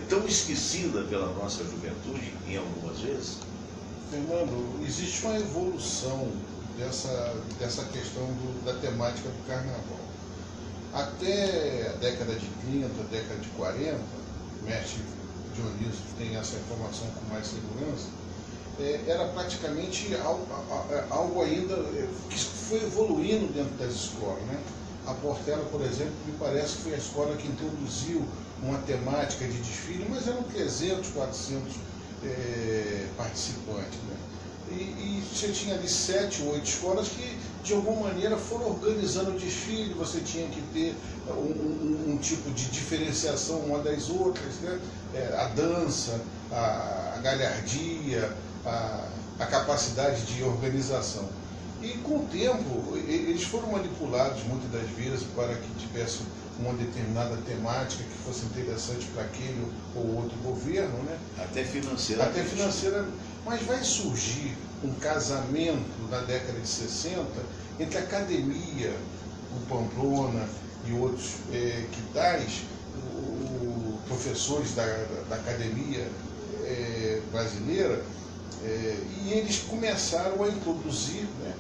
Speaker 3: tão esquecida pela nossa juventude, em algumas vezes?
Speaker 1: Fernando, existe uma evolução dessa questão da temática do carnaval. Até a década de 30, década de 40, o mestre Dionísio tem essa informação com mais segurança, era praticamente algo ainda que foi evoluindo dentro das escolas, né? A Portela, por exemplo, me parece que foi a escola que introduziu uma temática de desfile, mas eram 300, 400 participantes, né? E você tinha ali 7 ou 8 escolas que, de alguma maneira, foram organizando o desfile, você tinha que ter um tipo de diferenciação uma das outras, né? A dança, a galhardia, a capacidade de organização. E com o tempo, eles foram manipulados muitas das vezes para que tivesse uma determinada temática que fosse interessante para aquele ou outro governo, né?
Speaker 3: Até financeiramente.
Speaker 1: Até financeiramente. Mas vai surgir um casamento na década de 60 entre a academia, o Pamplona, e outros que tais, professores da academia brasileira, e eles começaram a introduzir, né,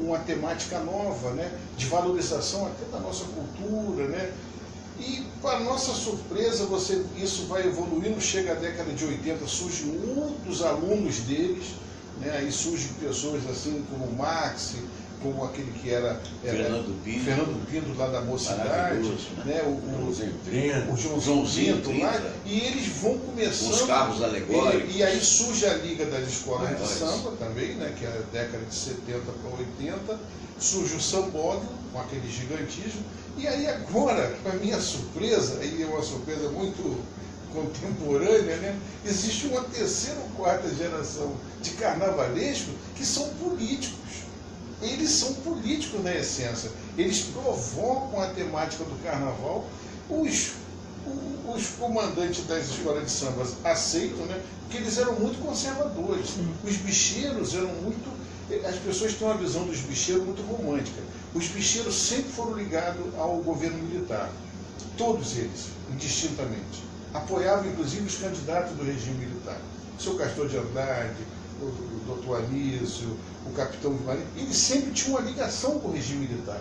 Speaker 1: uma temática nova, né, de valorização até da nossa cultura, né? E, para nossa surpresa, isso vai evoluindo, chega a década de 80, surgem outros alunos deles, né? Aí surgem pessoas assim como o Max, como aquele que era Fernando Pinto, lá da Mocidade, né? o Joãozinho Pinto lá, e eles vão começando.
Speaker 3: Os carros alegóricos.
Speaker 1: E aí surge a Liga das Escolas de Samba também, né? Que é a década de 70 para 80, surge o sambódromo, com aquele gigantismo, e aí agora, para minha surpresa, e é uma surpresa muito contemporânea, né? Existe uma terceira ou quarta geração de carnavalescos que são políticos. Eles são políticos na essência. Eles provocam a temática do carnaval. Os comandantes das escolas de samba aceitam, né? Porque eles eram muito conservadores. Os bicheiros eram muito... As pessoas têm uma visão dos bicheiros muito romântica. Os bicheiros sempre foram ligados ao governo militar. Todos eles, indistintamente. Apoiavam, inclusive, os candidatos do regime militar. O seu Castor de Andrade, o doutor Anísio, o capitão de Marinha, eles sempre tinham uma ligação com o regime militar,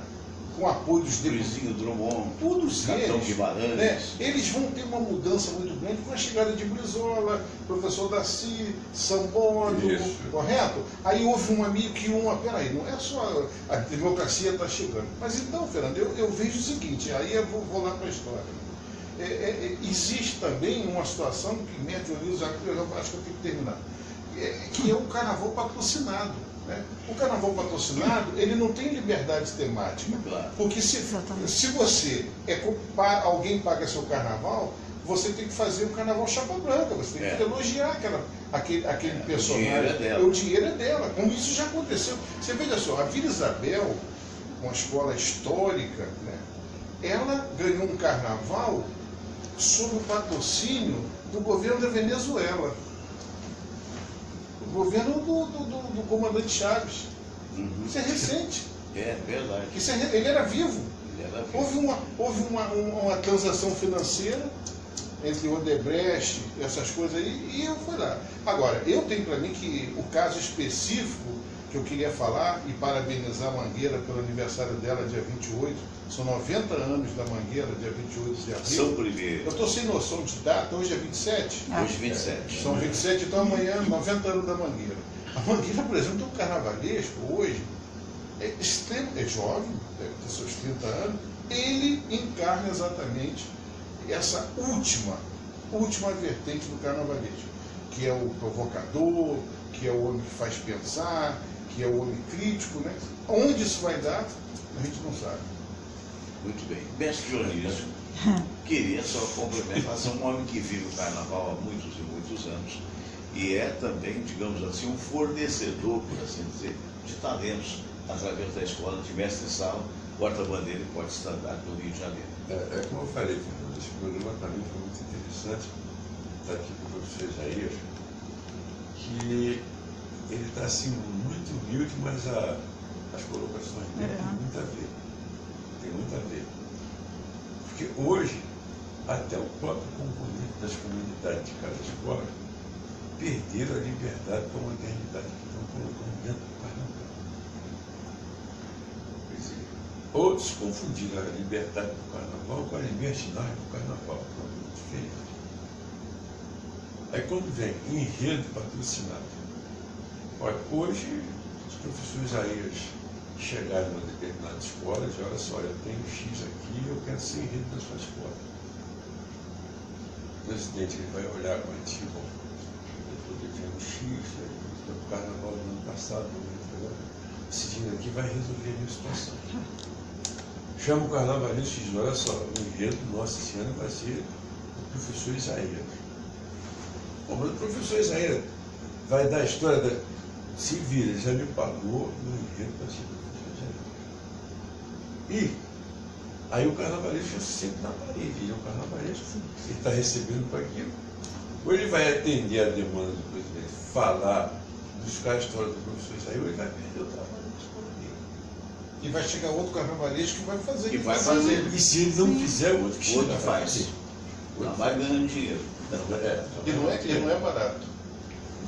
Speaker 1: com apoio dos
Speaker 3: Luizinho Drummond,
Speaker 1: todos
Speaker 3: Capitão
Speaker 1: eles,
Speaker 3: Guimarães.
Speaker 1: né? Eles vão ter uma mudança muito grande com a chegada de Brizola, professor Daci, Sambódromo, correto? Aí houve peraí, não é só a democracia está chegando. Mas então, Fernando, eu vejo o seguinte, aí eu vou lá para a história. Existe também uma situação que me atualiza, eu acho que eu tenho que terminar, que é o carnaval patrocinado. Né? O carnaval patrocinado, ele não tem liberdade temática.
Speaker 3: Claro.
Speaker 1: Porque se você alguém paga seu carnaval, você tem que fazer um carnaval chapa branca, você tem que elogiar aquele personagem. O dinheiro é dela. Como isso já aconteceu. Você veja só, a Vila Isabel, uma escola histórica, né? Ela ganhou um carnaval sob o patrocínio do governo da Venezuela. O governo do comandante Chaves. Isso é recente.
Speaker 3: É verdade.
Speaker 1: Ele era vivo. Houve uma transação financeira entre Odebrecht, essas coisas aí, e eu fui lá. Agora, eu tenho para mim que o caso específico que eu queria falar, e parabenizar a Mangueira pelo aniversário dela, dia 28, são 90 anos da Mangueira, dia 28 de abril.
Speaker 3: São primeiro.
Speaker 1: Eu estou sem noção de data, hoje é 27?
Speaker 3: Hoje 27.
Speaker 1: São 27, então amanhã, 90 anos da Mangueira. A Mangueira, por exemplo, tem um carnavalesco hoje, é jovem, deve ter seus 30 anos, ele encarna exatamente essa última vertente do carnavalesco, que é o provocador, que é o homem que faz pensar, que é o homem crítico, né? Onde isso vai dar, a gente não sabe.
Speaker 3: Muito bem. Mestre Dionísio, queria só complementar, é um homem que vive o carnaval há muitos e muitos anos e é também, digamos assim, um fornecedor, por assim dizer, de talentos através da escola de mestre-sala, porta-bandeira e porta-estandarte do Rio de Janeiro.
Speaker 4: É como eu falei, Fernando, esse programa para mim foi muito interessante, estar aqui com o professor Isaías, que ele está assim muito humilde, mas as colocações dele têm muito a ver. Tem muito a ver. Porque hoje, até o próprio componente das comunidades de cada escola perderam a liberdade com a modernidade que estão colocando dentro do carnaval. Quer dizer, outros confundiram a liberdade do carnaval com a libertinagem do carnaval. É muito diferente. Aí quando vem enredo patrocinado, olha, hoje os professores aí chegaram em uma determinada escola e dizem, olha só, eu tenho X aqui e eu quero ser enredo da sua escola. O presidente ele vai olhar e vai dizer, bom, eu estou devendo X, o carnaval do ano passado, esse dinheiro aqui vai resolver a minha situação. Chama o carnavalista e diz, olha só, o enredo nosso esse ano vai ser o professor Isaías. Mas o professor Isaías vai dar a história da... Se vira, ele já me pagou no enredo para ser professor Isaías. E aí o carnavalesco já se sente na parede, ele é um carnavalesco, ele está recebendo para aquilo. Ou ele vai atender a demanda do presidente, falar, buscar a história do professor Isaías, ou ele vai perder o trabalho da escola dele.
Speaker 1: E vai chegar outro carnavalesco que vai fazer.
Speaker 3: Que vai fazer.
Speaker 4: E se ele não fizer, o outro que
Speaker 3: O outro
Speaker 4: chega
Speaker 3: faz. Não vai ganhando dinheiro.
Speaker 1: E não é barato.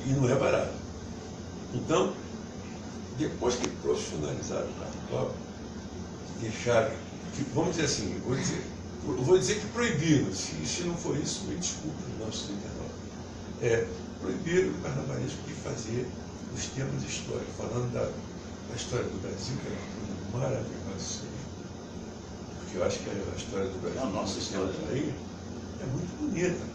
Speaker 4: E não é barato. Então, depois que profissionalizaram o carnaval, deixaram, vamos dizer assim, vou dizer que proibiram, se não for isso, me desculpe os nossos internautas. Proibiram o carnavalesco de fazer os temas históricos, falando da história do Brasil, que é uma coisa maravilhosa isso aí. Porque eu acho que a história do Brasil,
Speaker 3: a nossa história
Speaker 4: aí, é muito bonita.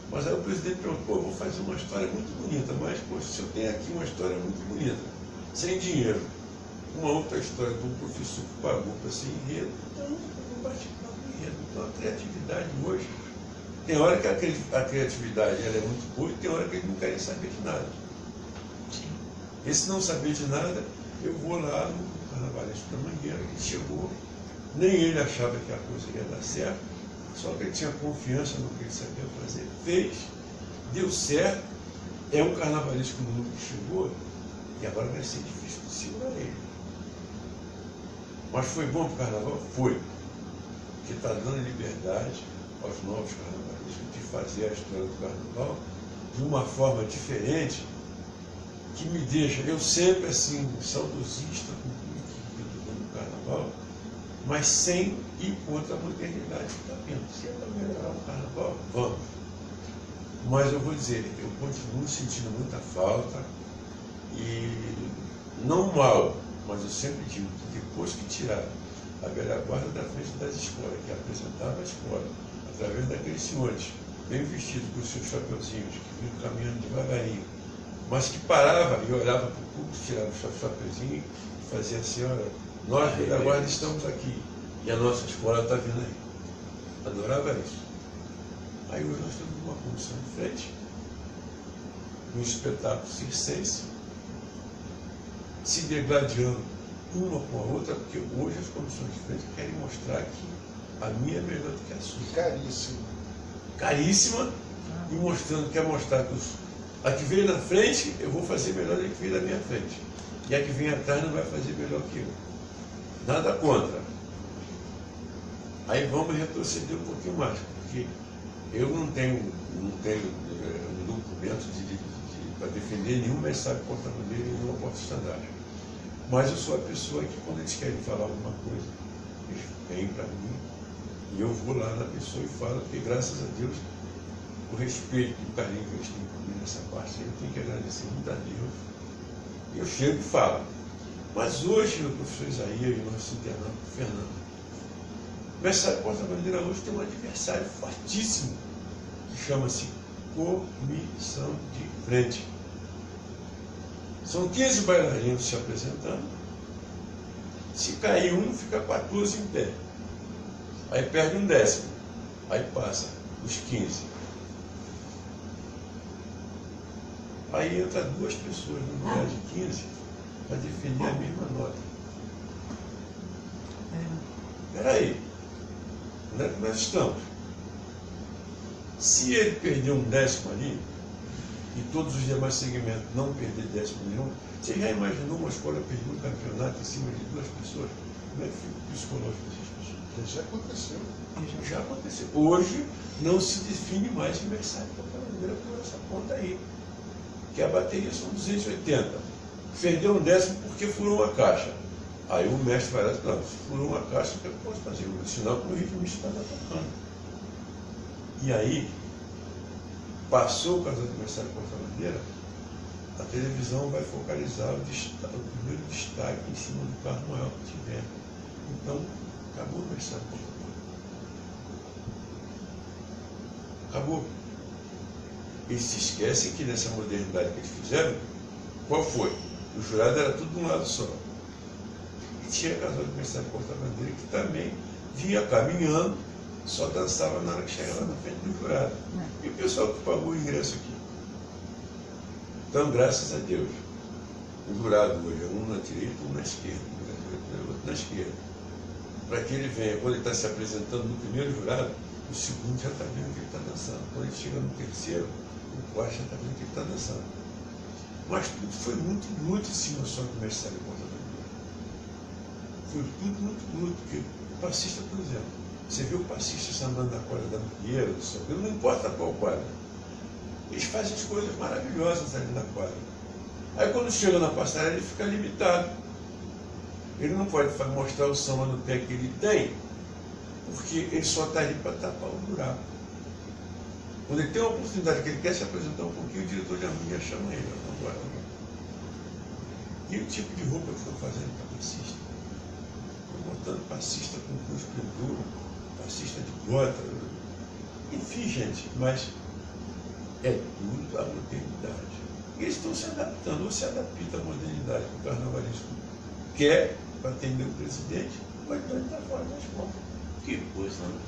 Speaker 4: Mas aí o presidente perguntou, vou fazer uma história muito bonita, mas poxa, se eu tenho aqui uma história muito bonita, sem dinheiro, uma outra história de um professor que pagou para ser enredo, então não bate com enredo. Então a criatividade hoje, tem hora que a criatividade ela é muito boa e tem hora que eles não querem saber de nada. Esse não saber de nada, eu vou lá no Carnavalesco da Mangueira, que chegou, nem ele achava que a coisa ia dar certo, só que ele tinha confiança no que ele sabia fazer, fez, deu certo, é um carnavalesco novo que chegou, e agora vai ser difícil de segurar ele. Mas foi bom para o carnaval? Foi. Porque está dando liberdade aos novos carnavalescos de fazer a história do carnaval de uma forma diferente, que me deixa, eu sempre assim, saudosista com tudo que eu estou dando no carnaval, mas sem ir contra a modernidade que está vindo. Se é para melhorar o carnaval, vamos. Mas eu vou dizer, eu continuo sentindo muita falta e não mal, mas eu sempre digo que depois que tirar a velha guarda da frente das escolas, que apresentava a escola, através daqueles senhores, bem vestidos com os seus chapeuzinhos, que vinham caminhando devagarinho, mas que parava e olhava para o público, tirava o seu chapeuzinho e fazia assim, olha, nós, velha guarda, estamos aqui, e a nossa escola está vindo aí. Adorava isso. Aí hoje nós temos uma comissão de frente, um espetáculo circense, se degladiando uma com a outra, porque hoje as comissões de frente querem mostrar que a minha é melhor do que a sua.
Speaker 1: Caríssimo.
Speaker 4: Caríssima, e mostrando, quer mostrar que a que veio na frente, eu vou fazer melhor do que veio na minha frente. E a que vem atrás não vai fazer melhor que eu. Nada contra. Aí vamos retroceder um pouquinho mais, porque eu não tenho um documento para defender nenhum mensagem porta-bandeira e nenhuma porta-estandarte. Mas eu sou a pessoa que, quando eles querem falar alguma coisa, eles vêm para mim e eu vou lá na pessoa e falo, porque graças a Deus, o respeito e o carinho que eles têm comigo nessa parte, eu tenho que agradecer muito a Deus. E eu chego e falo. Mas hoje, o professor Isaías e o nosso internado Fernando, o mestre porta-bandeira hoje tem um adversário fortíssimo, que chama-se comissão de frente. São 15 bailarinos se apresentando. Se cair um, fica 14 em pé. Aí perde um décimo. Aí passa os 15. Aí entra duas pessoas no lugar de 15 para defender a mesma nota. Espera aí. Onde é que nós estamos? Se ele perder um décimo ali, e todos os demais segmentos não perder décimo nenhum, você já imaginou uma escola perder um campeonato em cima de duas pessoas? Como é que fica o psicológico dessas pessoas?
Speaker 1: Já aconteceu.
Speaker 4: Já aconteceu. Hoje não se define mais que mensagem porta-bandeira por essa conta aí. Que a bateria são 280. Perdeu um décimo porque furou uma caixa. Aí o mestre vai lá e diz, não, se furou uma caixa, eu posso fazer o sinal que o ritmista está tocando. E aí, passou o caso do mensagem porta-bandeira, a televisão vai focalizar o primeiro destaque em cima do carro maior que tiver. Então, acabou o mensagem porta-bandeira. Acabou. Eles se esquecem que nessa modernidade que eles fizeram, qual foi? O jurado era tudo de um lado só. E tinha casal de mensagem porta-bandeira que também vinha caminhando, só dançava na hora que chegava na frente do jurado. E o pessoal que pagou o ingresso aqui. Então, graças a Deus, o jurado hoje é um na direita e um na esquerda, um na direita e outro na esquerda. Para que ele venha, quando ele está se apresentando no primeiro jurado, o segundo já está vendo que ele está dançando. Quando ele chega no terceiro, o quarto já está vendo que ele está dançando. Mas tudo foi muito, muito em cima só do mestre porta-bandeira. foi tudo muito bruto, porque o passista, por exemplo, você vê o passista sambando na quadra da Pinheiro, do São Pedro, não importa qual quadra. Eles fazem as coisas maravilhosas ali na quadra. Aí quando chega na passarela, ele fica limitado. Ele não pode mostrar o samba no pé que ele tem, porque ele só está ali para tapar o buraco. Quando ele tem uma oportunidade que ele quer se apresentar um pouquinho, o diretor de harmonia chama ele. Agora, e o tipo de roupa que estão fazendo para passista? Estão botando passista com cruz pendura, passista de bota. Enfim, gente, mas é tudo a modernidade. E eles estão se adaptando, ou se adaptam à modernidade que o carnavalesco quer para atender o presidente, mas então ele está fora das contas.
Speaker 3: Que coisa, né?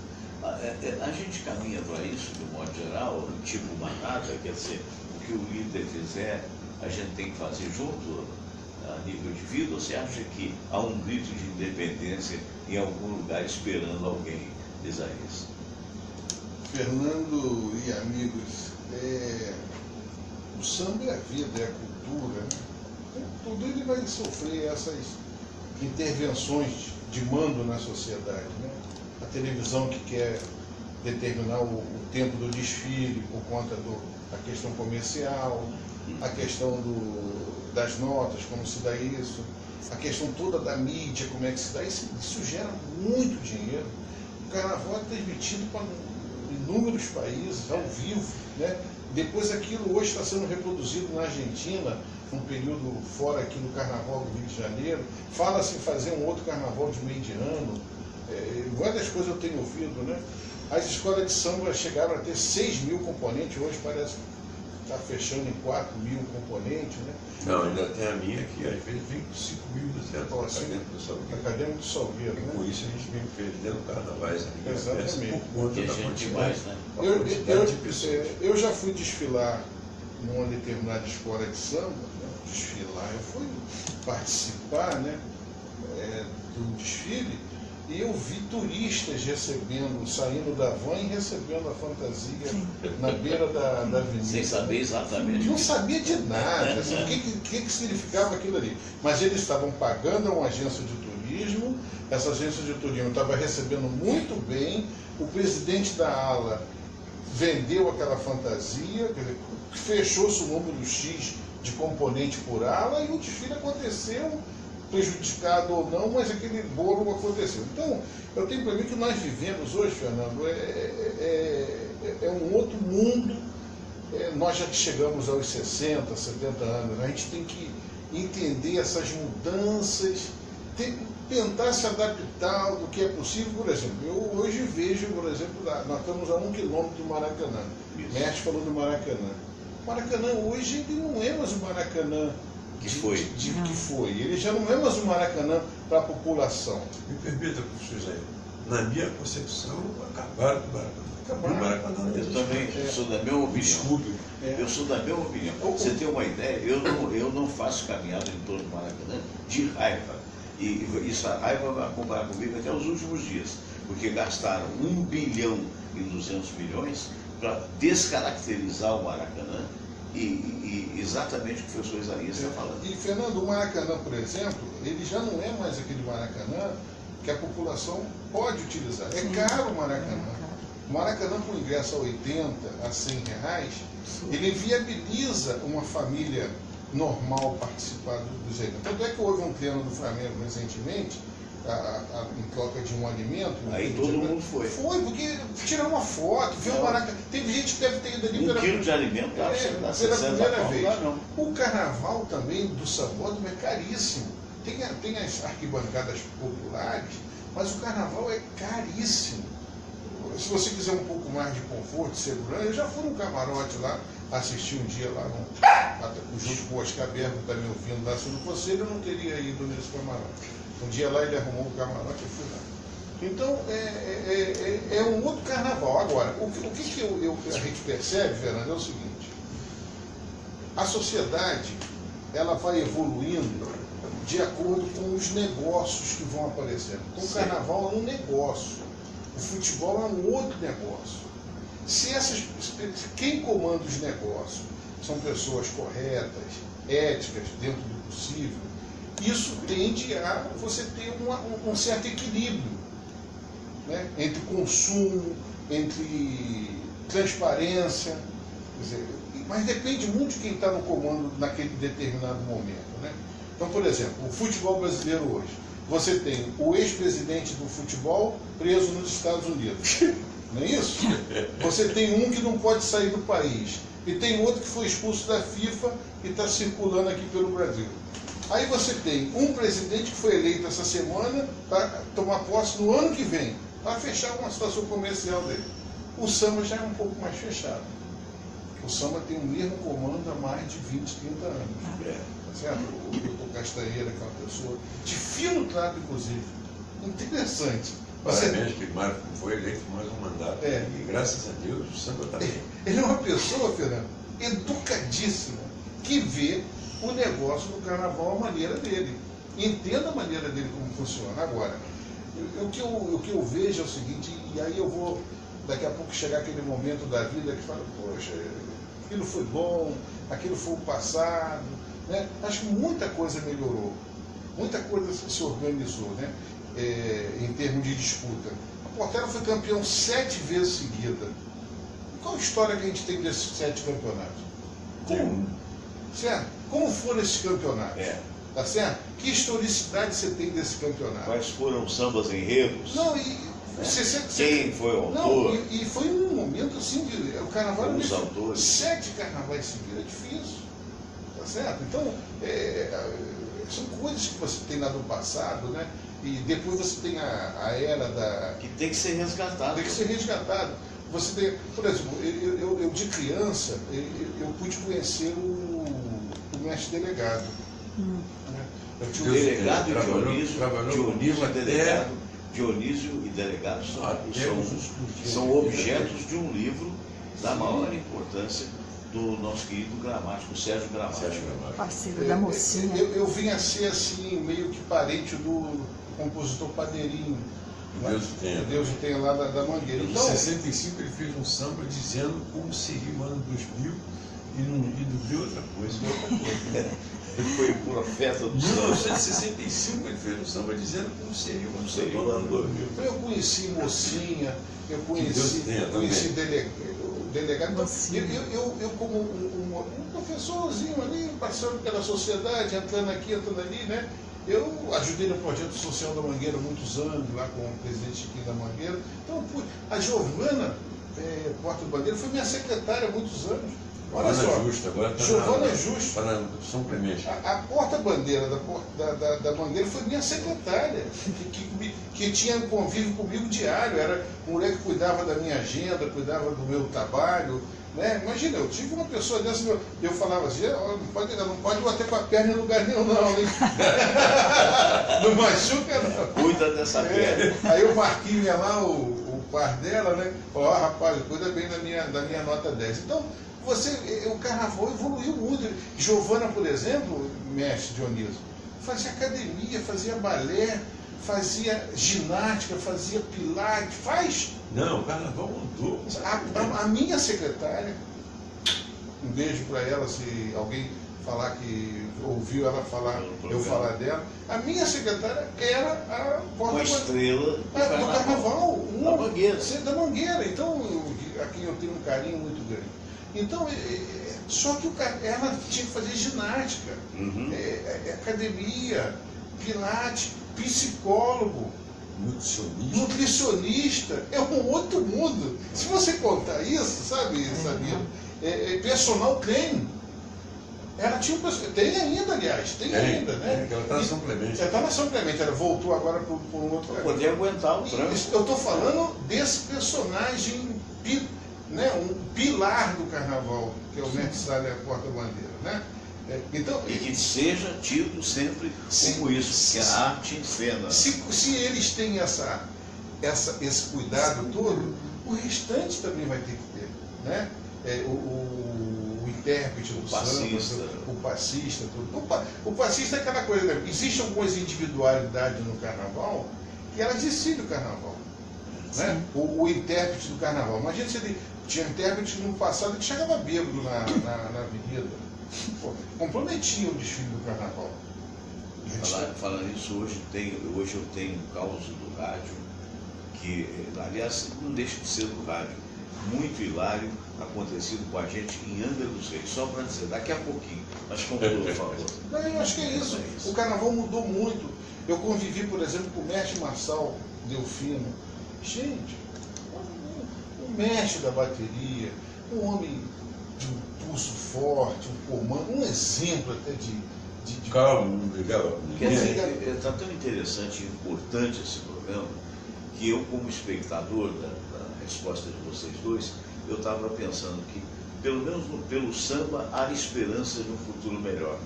Speaker 3: A gente caminha para isso, de modo geral, tipo manada, quer dizer, o que o líder fizer, a gente tem que fazer junto a nível de vida, ou você acha que há um grito de independência em algum lugar esperando alguém dizer isso?
Speaker 1: Fernando e amigos, o samba é a vida, é a cultura, né? Tudo ele vai sofrer essas intervenções de mando na sociedade, né? A televisão que quer determinar o tempo do desfile por conta da questão comercial, a questão das notas, como se dá isso, a questão toda da mídia, como é que se dá isso gera muito dinheiro. O carnaval é transmitido para inúmeros países, ao vivo, né? Depois aquilo hoje está sendo reproduzido na Argentina, num período fora aqui do Carnaval do Rio de Janeiro. Fala-se em fazer um outro carnaval de meio de ano. Várias coisas eu tenho ouvido, né? As escolas de samba chegaram a ter 6 mil componentes, hoje parece que está fechando em 4 mil componentes, né?
Speaker 4: Não, ainda tem a minha que às vezes vem com 5.200 acadêmicos do Salgueiro.
Speaker 1: Acadêmico do Salgueiro, né?
Speaker 4: Por isso a gente vem perdendo carnavais aqui.
Speaker 1: Exatamente.
Speaker 4: Por conta
Speaker 3: Que
Speaker 4: da
Speaker 3: gente
Speaker 4: quantidade,
Speaker 3: demais, né?
Speaker 4: quantidade de pessoas.
Speaker 1: Eu já fui desfilar numa determinada escola de samba, né? Desfilar, eu fui participar, né? Do desfile, e eu vi turistas saindo da van e recebendo a fantasia na beira da avenida.
Speaker 3: Sem saber exatamente.
Speaker 1: Não sabia de nada, assim, o que significava aquilo ali. Mas eles estavam pagando a uma agência de turismo, essa agência de turismo estava recebendo muito bem, o presidente da ala vendeu aquela fantasia, quer dizer, fechou-se o número X de componente por ala e o desfile aconteceu, prejudicado ou não, mas aquele bolo aconteceu. Então, eu tenho para mim que nós vivemos hoje, Fernando, é um outro mundo. Nós já que chegamos aos 60, 70 anos, a gente tem que entender essas mudanças, tentar se adaptar do que é possível. Por exemplo, eu hoje vejo, por exemplo, nós estamos a 1 quilômetro do Maracanã. Mestre falou do Maracanã. O Maracanã hoje ele não é mais o Maracanã
Speaker 3: Que foi.
Speaker 1: que foi. Ele já não é mais o Maracanã para a população.
Speaker 4: Me permita, professor Jair, na minha concepção, acabaram com o Maracanã. Acabou o Maracanã. Não
Speaker 3: Eu
Speaker 4: existe.
Speaker 3: também sou da mesma opinião.
Speaker 4: Desculpe.
Speaker 3: Eu sou da mesma opinião. Você tem uma ideia? Eu não faço caminhada em torno do Maracanã de raiva. E essa raiva vai acompanhar comigo até os últimos dias. Porque gastaram 1 bilhão e 200 milhões para descaracterizar o Maracanã. E exatamente o que o professor Isaías está falando.
Speaker 1: E, Fernando, o Maracanã, por exemplo, ele já não é mais aquele Maracanã que a população pode utilizar. É caro o Maracanã. O Maracanã, com ingresso a 80, a 100 reais, ele viabiliza uma família normal participar dos eventos. Tanto é que houve um treino do Flamengo recentemente, em troca de um alimento.
Speaker 3: Aí todo mundo foi.
Speaker 1: Foi, porque tiraram uma foto, viu o Maracanã. Teve gente que deve ter ido ali
Speaker 3: 1 quilo de alimento dá
Speaker 1: pela
Speaker 3: 60
Speaker 1: primeira
Speaker 3: pau,
Speaker 1: vez.
Speaker 3: não dá não.
Speaker 1: O carnaval também do sambódromo é caríssimo. Tem as arquibancadas populares, mas o carnaval é caríssimo. Se você quiser um pouco mais de conforto, segurança, eu já fui num camarote lá, assisti um dia lá, junto com o Oscar Bergo, que está me ouvindo lá, se não fosse ele, eu não teria ido nesse camarote. Um dia lá ele arrumou um camarote, eu fui lá. Então, é um outro carnaval. Agora, o que a gente percebe, Fernando, é o seguinte: a sociedade ela vai evoluindo de acordo com os negócios que vão aparecendo. Então, o carnaval é um negócio, o futebol é um outro negócio. Quem comanda os negócios são pessoas corretas, éticas, dentro do possível, isso tende a você ter um certo equilíbrio, né? Entre consumo, entre transparência, quer dizer, mas depende muito de quem está no comando naquele determinado momento, né? Então, por exemplo, o futebol brasileiro hoje, você tem o ex-presidente do futebol preso nos Estados Unidos, não é isso? Você tem um que não pode sair do país, e tem outro que foi expulso da FIFA e está circulando aqui pelo Brasil. Aí você tem um presidente que foi eleito essa semana para tomar posse no ano que vem, para fechar uma situação comercial dele. O samba já é um pouco mais fechado. O samba tem o mesmo comando há mais de 20, 30 anos. Tá certo? O doutor Castanheira, que é uma pessoa de fino trato, inclusive. Interessante.
Speaker 4: Parabéns, que Marco foi eleito mais um mandato. E graças a Deus o samba está bem.
Speaker 1: Ele é uma pessoa, Fernando, educadíssima, que vê o negócio do carnaval à maneira dele. Entenda a maneira dele como funciona. Agora, o que eu vejo é o seguinte, e aí eu vou daqui a pouco chegar aquele momento da vida que fala, poxa, aquilo foi bom, aquilo foi o passado, né? Acho que muita coisa melhorou, muita coisa se organizou, né? Em termos de disputa. A Portela foi campeão 7 vezes seguida. Qual a história que a gente tem desses 7 campeonatos? Como? Certo? Como foram esses campeonatos? Tá certo? Que historicidade você tem desse campeonato?
Speaker 3: Quais foram os sambas enredos?
Speaker 1: Não,
Speaker 3: quem foi o autor?
Speaker 1: Não, e foi um momento assim de. O carnaval
Speaker 3: os autores.
Speaker 1: 7 carnavais seguidos é difícil. Tá certo? Então, são coisas que você tem lá do passado, né? E depois você tem a era da.
Speaker 3: Que tem que ser resgatado.
Speaker 1: Tem que ser resgatado. Você tem, por exemplo, eu de criança, eu pude conhecer o mestre delegado. Né? Eu tinha
Speaker 3: Delegado e
Speaker 4: trabalhou
Speaker 3: Dionísio e delegado são objetos de um livro da maior importância do nosso querido gramático, Sérgio Gramático.
Speaker 6: Parceiro da mocinha.
Speaker 1: Eu vim a ser assim, meio que parente do compositor Padeirinho. Deus tenha lá da Mangueira.
Speaker 4: Em 65 ele fez um samba dizendo como seria o ano 2000 e não viu outra coisa.
Speaker 3: Ele foi profeta do samba.
Speaker 4: Em 1965 ele fez um samba dizendo como seria o ano 2000.
Speaker 1: Então eu conheci Mocinha, eu conheci delegado. Então, eu como um professorzinho ali, passando pela sociedade, entrando aqui, entrando ali, né? Eu ajudei no projeto social da Mangueira há muitos anos, lá com o presidente Chiquinho da Mangueira. Então, a Giovana Porta Bandeira foi minha secretária há muitos anos. Olha só,
Speaker 4: Justo, agora está
Speaker 1: Giovana Justo.
Speaker 4: Está na São Clemente.
Speaker 1: A porta-bandeira da Mangueira foi minha secretária, que tinha convívio comigo diário. Era mulher que cuidava da minha agenda, cuidava do meu trabalho. Né? Imagina, eu tive uma pessoa dessa, eu falava assim, não pode bater com a perna em lugar nenhum não, hein? Não machuca não.
Speaker 3: Cuida dessa perna.
Speaker 1: Aí o Marquinhos ia lá, o par dela, né? Falou, rapaz, cuida bem da minha nota 10. Então, o carnaval evoluiu muito. Giovana, por exemplo, mestre Dionísio, fazia academia, fazia balé, fazia ginástica, fazia pilates,
Speaker 4: Não, o carnaval mudou.
Speaker 1: A minha secretária, um beijo para ela, se alguém falar que ouviu ela falar, eu falar dela, a minha secretária era a
Speaker 3: uma estrela
Speaker 1: do carnaval,
Speaker 3: da Mangueira.
Speaker 1: Da Mangueira, então, a quem eu tenho um carinho muito grande. Então, só que ela tinha que fazer ginástica, academia, pilates, psicólogo, nutricionista, é um outro mundo. Se você contar isso, sabe, Sabino? Personal training. Ela tinha tem ainda, aliás, tem ainda, né?
Speaker 4: Ela está na São Clemente.
Speaker 1: Ela está na São Clemente, ela voltou agora por um outro
Speaker 3: para poder aguentar o trânsito.
Speaker 1: Eu estou falando desse personagem, né, um pilar do carnaval, que é o mestre Sália Porta-Bandeira, né? Então,
Speaker 3: e que seja tido sempre como isso, que a arte encena.
Speaker 1: Se eles têm esse cuidado todo, o restante também vai ter que ter, né? O intérprete, o passista, tudo. O passista é aquela coisa, né? Existem algumas individualidades no carnaval que elas decidem o carnaval. Né? O intérprete do carnaval. Imagina se ele tinha intérprete no passado que chegava bêbado na avenida. Pô, comprometia o desfile do carnaval.
Speaker 3: Falando nisso, hoje eu tenho um caos do rádio, que, aliás, não deixa de ser do rádio, muito hilário, acontecido com a gente em Angra dos Reis. Só para dizer, daqui a pouquinho, mas conclua, por favor.
Speaker 1: Não, eu acho que é isso. O carnaval mudou muito. Eu convivi, por exemplo, com o mestre Marçal Delfino. Gente, um mestre da bateria, um homem de um pulso forte, um comando, um exemplo até de
Speaker 4: Calma, legal.
Speaker 3: Quer dizer, está tão interessante e importante esse programa que eu, como espectador da resposta de vocês dois, eu estava pensando que, pelo menos pelo samba, há esperança de um futuro melhor,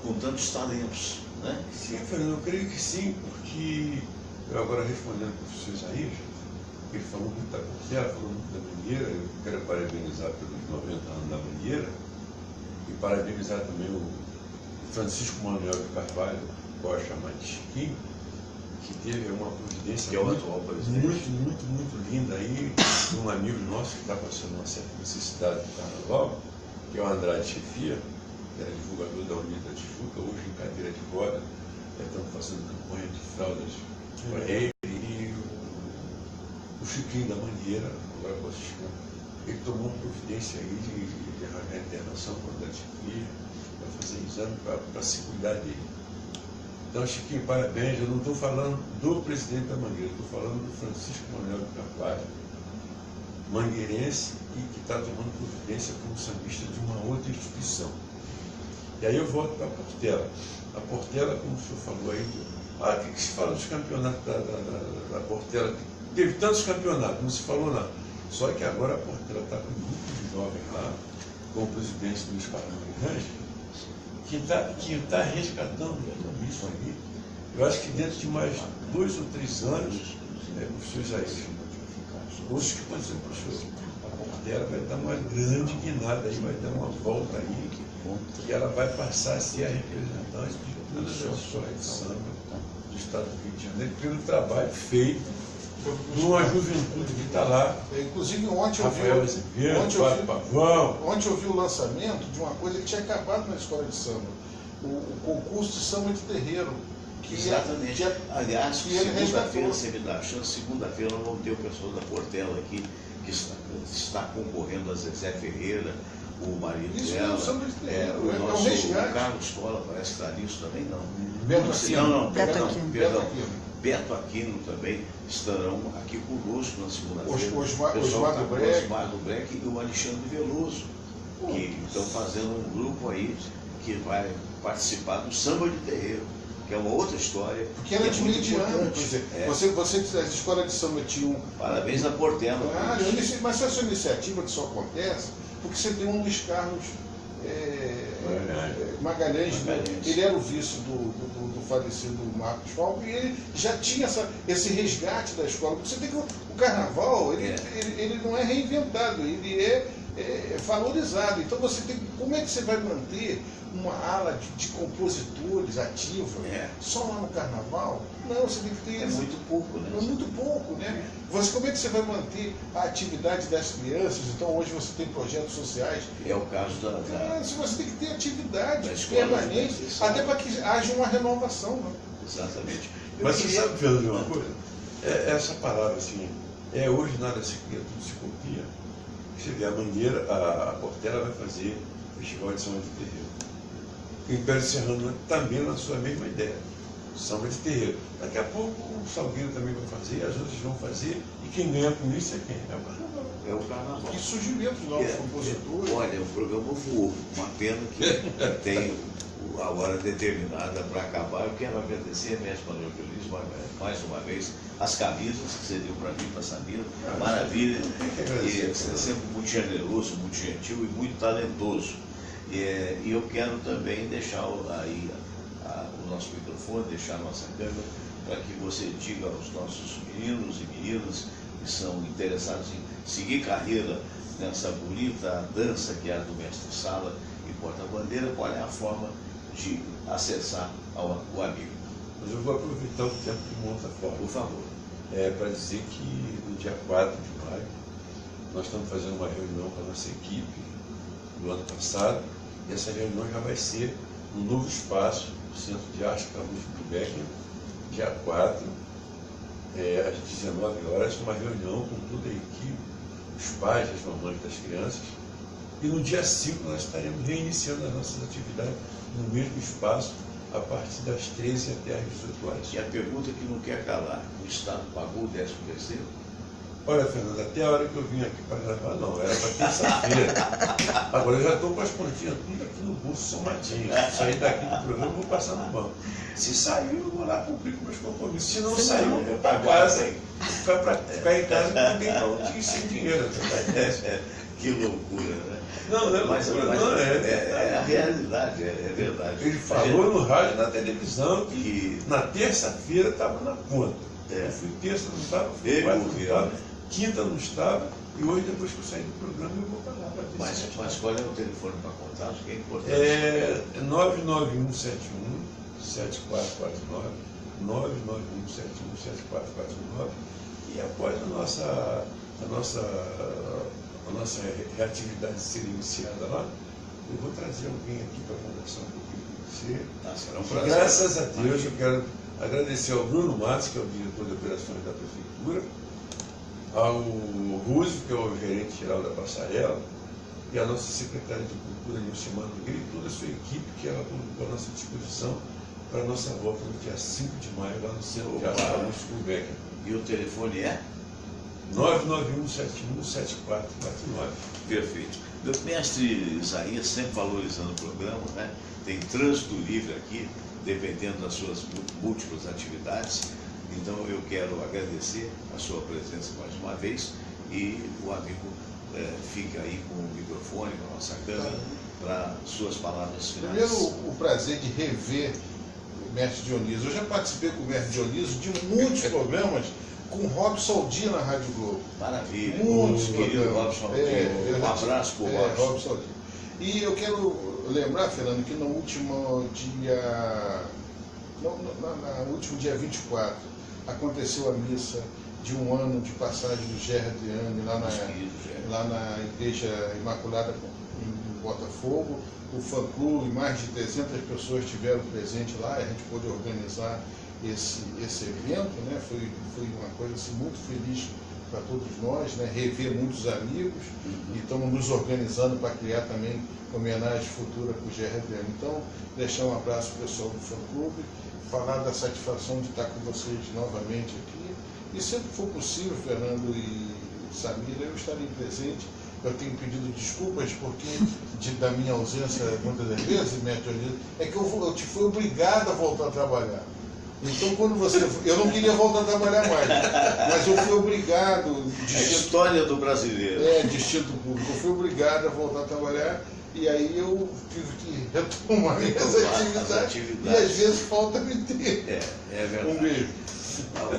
Speaker 3: com tantos talentos, né?
Speaker 4: Sim, Fernando, eu creio que sim, porque, eu agora respondendo para o professor Isaías, ele falou muito da Portela, falou muito da Mangueira, eu quero parabenizar pelos 90 anos da Mangueira, e parabenizar também o Francisco Manuel de Carvalho, qual é chamado de Chiquinho, que teve uma providência
Speaker 3: que é o atual presidente.
Speaker 4: muito linda aí, de um amigo nosso que está passando uma certa necessidade do carnaval, que é o Andrade Chefia, que era divulgador da Unida Tijuca, hoje em cadeira de roda, estamos fazendo campanha de fraldas para ele, e o Chiquinho da Mangueira, agora posso chamar, ele tomou uma providência aí de arranjar a internação com o Andrade Chefia, para fazer exame, para se cuidar dele. Então, Chiquinho, parabéns. Eu não estou falando do presidente da Mangueira, estou falando do Francisco Manuel de Carvalho, mangueirense e que está tomando providência como sambista de uma outra instituição. E aí eu volto para a Portela. A Portela, como o senhor falou aí, o que se fala dos campeonatos da Portela? Teve tantos campeonatos, não se falou nada. Só que agora a Portela está com um grupo de jovens lá, com o presidente Luiz Carlos Range, que está resgatando isso aí. Eu acho que dentro de mais 2 ou 3 anos, professor Isaías, os que estão dizendo, professor, a Portela vai dar uma grande guinada aí, vai dar uma volta aí, e ela vai passar a ser a representante de todas as escolas de samba do estado do Rio de Janeiro, pelo trabalho feito de uma juventude que está lá.
Speaker 1: Inclusive, ontem eu vi o lançamento de uma coisa que tinha acabado na escola de samba, o concurso de samba de terreiro.
Speaker 3: Exatamente. Aliás, segunda-feira, você me dá a chance, segunda-feira nós vamos ter o pessoal da Portela aqui, que está concorrendo a Zezé Ferreira, o marido dela, o Carlos Cola, parece que está nisso também, não. Beto Aquino também estarão aqui conosco na segunda-feira. Osmar do Breck e o Alexandre Veloso, que estão fazendo um grupo aí que vai participar do samba de terreiro, que é uma outra história.
Speaker 1: Porque era de Meridiano, você as escolas de samba tinham...
Speaker 3: Parabéns à Portela.
Speaker 1: Claro, mas essa iniciativa que só acontece porque você tem um Luiz Carlos Magalhães, ele era o vice do falecido Marcos Falco, e ele já tinha esse resgate da escola. Você tem que o carnaval, ele não é reinventado, ele é valorizado. Então você tem, como é que você vai manter uma ala de compositores ativa só lá no carnaval? Não, você tem que ter...
Speaker 3: É muito pouco, né?
Speaker 1: É muito pouco, né? Como é que você vai manter a atividade das crianças? Então hoje você tem projetos sociais.
Speaker 3: É o caso
Speaker 1: você tem que ter atividade permanente, até para que haja uma renovação. Né?
Speaker 4: Exatamente. Mas você sabe, Pedro, de uma coisa? Essa palavra assim, hoje nada se cria, tudo se copia. Você vê, a Mangueira, a Portela vai fazer o Festival de Samba de Terreiro. O Império Serrano também lançou a mesma ideia, samba de terreiro. Daqui a pouco o Salgueiro também vai fazer, as outras vão fazer, e quem ganha com isso é quem? É o carnaval.
Speaker 3: É o carnaval.
Speaker 1: E surgimento de novos compositores.
Speaker 3: Olha, o programa voou. Uma pena que tem a hora determinada para acabar. Eu quero agradecer, mestre Manuel Feliz, mais uma vez, as camisas que você deu para mim, para Samira. Maravilha. E é sempre muito generoso, muito gentil e muito talentoso. E eu quero também deixar aí o nosso microfone, deixar a nossa câmera, para que você diga aos nossos meninos e meninas que são interessados em seguir carreira nessa bonita dança que é a do mestre Sala e porta-bandeira, qual é a forma de acessar o amigo.
Speaker 4: Mas eu vou aproveitar o tempo de uma outra forma.
Speaker 3: Por favor.
Speaker 4: Para dizer que no dia 4 de maio nós estamos fazendo uma reunião com a nossa equipe do ano passado, e essa reunião já vai ser um novo espaço, o Centro de Arte Carlos Becker, dia 4, às 19 horas, uma reunião com toda a equipe, os pais, as mamães das crianças. E no dia 5 nós estaremos reiniciando as nossas atividades no mesmo espaço, a partir das 13 até às 18 horas.
Speaker 3: E a pergunta que não quer calar, o Estado pagou o 13º?
Speaker 4: Olha, Fernando, até a hora que eu vim aqui para gravar, não, era para terça-feira. Agora eu já estou com as pontinhas tudo aqui no bolso somadinho. Se sair daqui do programa, eu vou passar no banco. Se sair, eu vou lá cumprir com meus compromissos. Se não sair, eu vou para casa, ficar em casa com ninguém prontinho sem dinheiro.
Speaker 3: Que loucura, né?
Speaker 4: Não é
Speaker 3: Mas,
Speaker 4: loucura, não é.
Speaker 3: É a realidade, é verdade.
Speaker 4: Ele falou no rádio e na televisão que na terça-feira estava na conta. Eu fui terça, não estava, fui quarta, não estava, quinta não estava, e hoje, depois que eu sair do programa, eu vou pagar para ter.
Speaker 3: Mas qual é o telefone para contato? Que é importante.
Speaker 4: É 99171-7449, 99171-7449, e após a nossa reatividade ser iniciada lá, eu vou trazer alguém aqui para conversar um pouquinho com você.
Speaker 3: Será um prazer.
Speaker 4: Graças a Deus, eu quero agradecer ao Bruno Matos, que é o diretor de operações da Prefeitura, ao Rússio, que é o gerente geral da Passarela, e a nossa secretária de Cultura, Nilcimar Nogueira, e toda a sua equipe, que ela colocou à nossa disposição para a nossa volta no dia 5 de maio, lá no Centro de Arte Augusto Becker.
Speaker 3: E o telefone é?
Speaker 4: 99171-7449.
Speaker 3: Perfeito. Meu mestre Isaías, sempre valorizando o programa, né? Tem trânsito livre aqui, dependendo das suas múltiplas atividades. Então eu quero agradecer a sua presença mais uma vez e o amigo fica aí com o microfone, com a nossa câmera, para suas palavras finais.
Speaker 1: Primeiro, o prazer de rever o mestre Dionísio. Eu já participei com o mestre Dionísio de muitos programas com o Robson Aldir na Rádio Globo.
Speaker 3: Maravilha.
Speaker 1: Muitos
Speaker 3: querido
Speaker 1: programas.
Speaker 3: Robson Aldir. Um abraço para o
Speaker 1: Robson Aldir. E eu quero lembrar, Fernando, que no último dia 24, aconteceu a missa de um ano de passagem do Gerardiane lá na Igreja Imaculada em Botafogo. O fã-clube, mais de 300 pessoas estiveram presentes lá, e a gente pôde organizar esse evento, né? Foi uma coisa assim, muito feliz para todos nós, né? Rever muitos amigos, e estamos nos organizando para criar também homenagem futura para o Gerardiane. Então, deixar um abraço para o pessoal do fã-clube, falar da satisfação de estar com vocês novamente aqui. E sempre que for possível, Fernando e Samira, eu estarei presente. Eu tenho pedido desculpas porque da minha ausência muitas das vezes, é que eu te fui obrigado a voltar a trabalhar. Então, quando eu não queria voltar a trabalhar mais, mas eu fui obrigado.
Speaker 3: A história do brasileiro.
Speaker 1: Distinto público. Eu fui obrigado a voltar a trabalhar. E aí eu tive que retomar minhas atividades. E às vezes falta me ter.
Speaker 3: É verdade.
Speaker 1: Um beijo.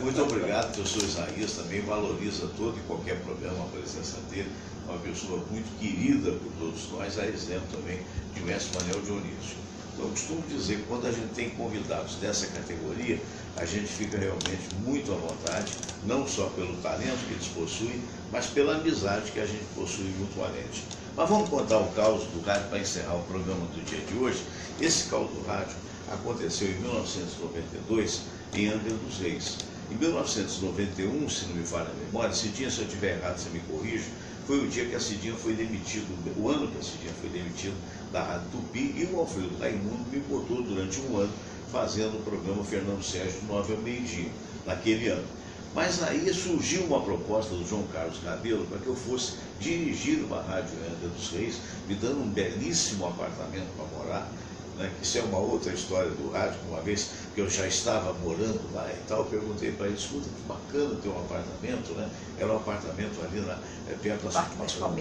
Speaker 3: Muito obrigado, professor Isaías também valoriza todo e qualquer problema a presença dele. Uma pessoa muito querida por todos nós, a exemplo também de mestre Manuel Dionísio. Eu costumo dizer que quando a gente tem convidados dessa categoria, a gente fica realmente muito à vontade, não só pelo talento que eles possuem, mas pela amizade que a gente possui mutuamente. Mas vamos contar o caos do rádio para encerrar o programa do dia de hoje. Esse caos do rádio aconteceu em 1992, em Angra dos Reis. Em 1991, se não me falha a memória, Cidinha, se eu estiver errado, você me corrige, foi o dia que a Cidinha foi demitido, o ano que a Cidinha foi demitido da Rádio Tupi, e o Alfredo Raimundo me botou durante um ano fazendo o programa Fernando Sérgio de 9 ao meio-dia, naquele ano. Mas aí surgiu uma proposta do João Carlos Rabelo para que eu fosse dirigir uma rádio em Angra dos Reis, me dando um belíssimo apartamento para morar, né? Isso é uma outra história do rádio. Uma vez que eu já estava morando lá e tal, eu perguntei para ele: escuta, que bacana ter um apartamento, né? Era um apartamento ali perto do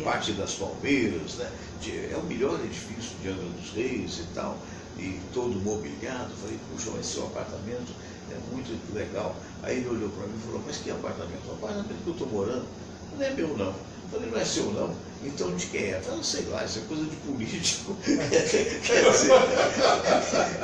Speaker 3: Parque das Palmeiras, né? É o melhor edifício de Angra dos Reis e tal, e todo mobiliado. Eu falei: puxa, mas esse apartamento é muito legal. Aí ele olhou para mim e falou: mas que apartamento? O apartamento que eu estou morando não é meu, não. Falei, não é seu não? Então de quem é? Falei, sei lá, isso é coisa de político. Quer dizer,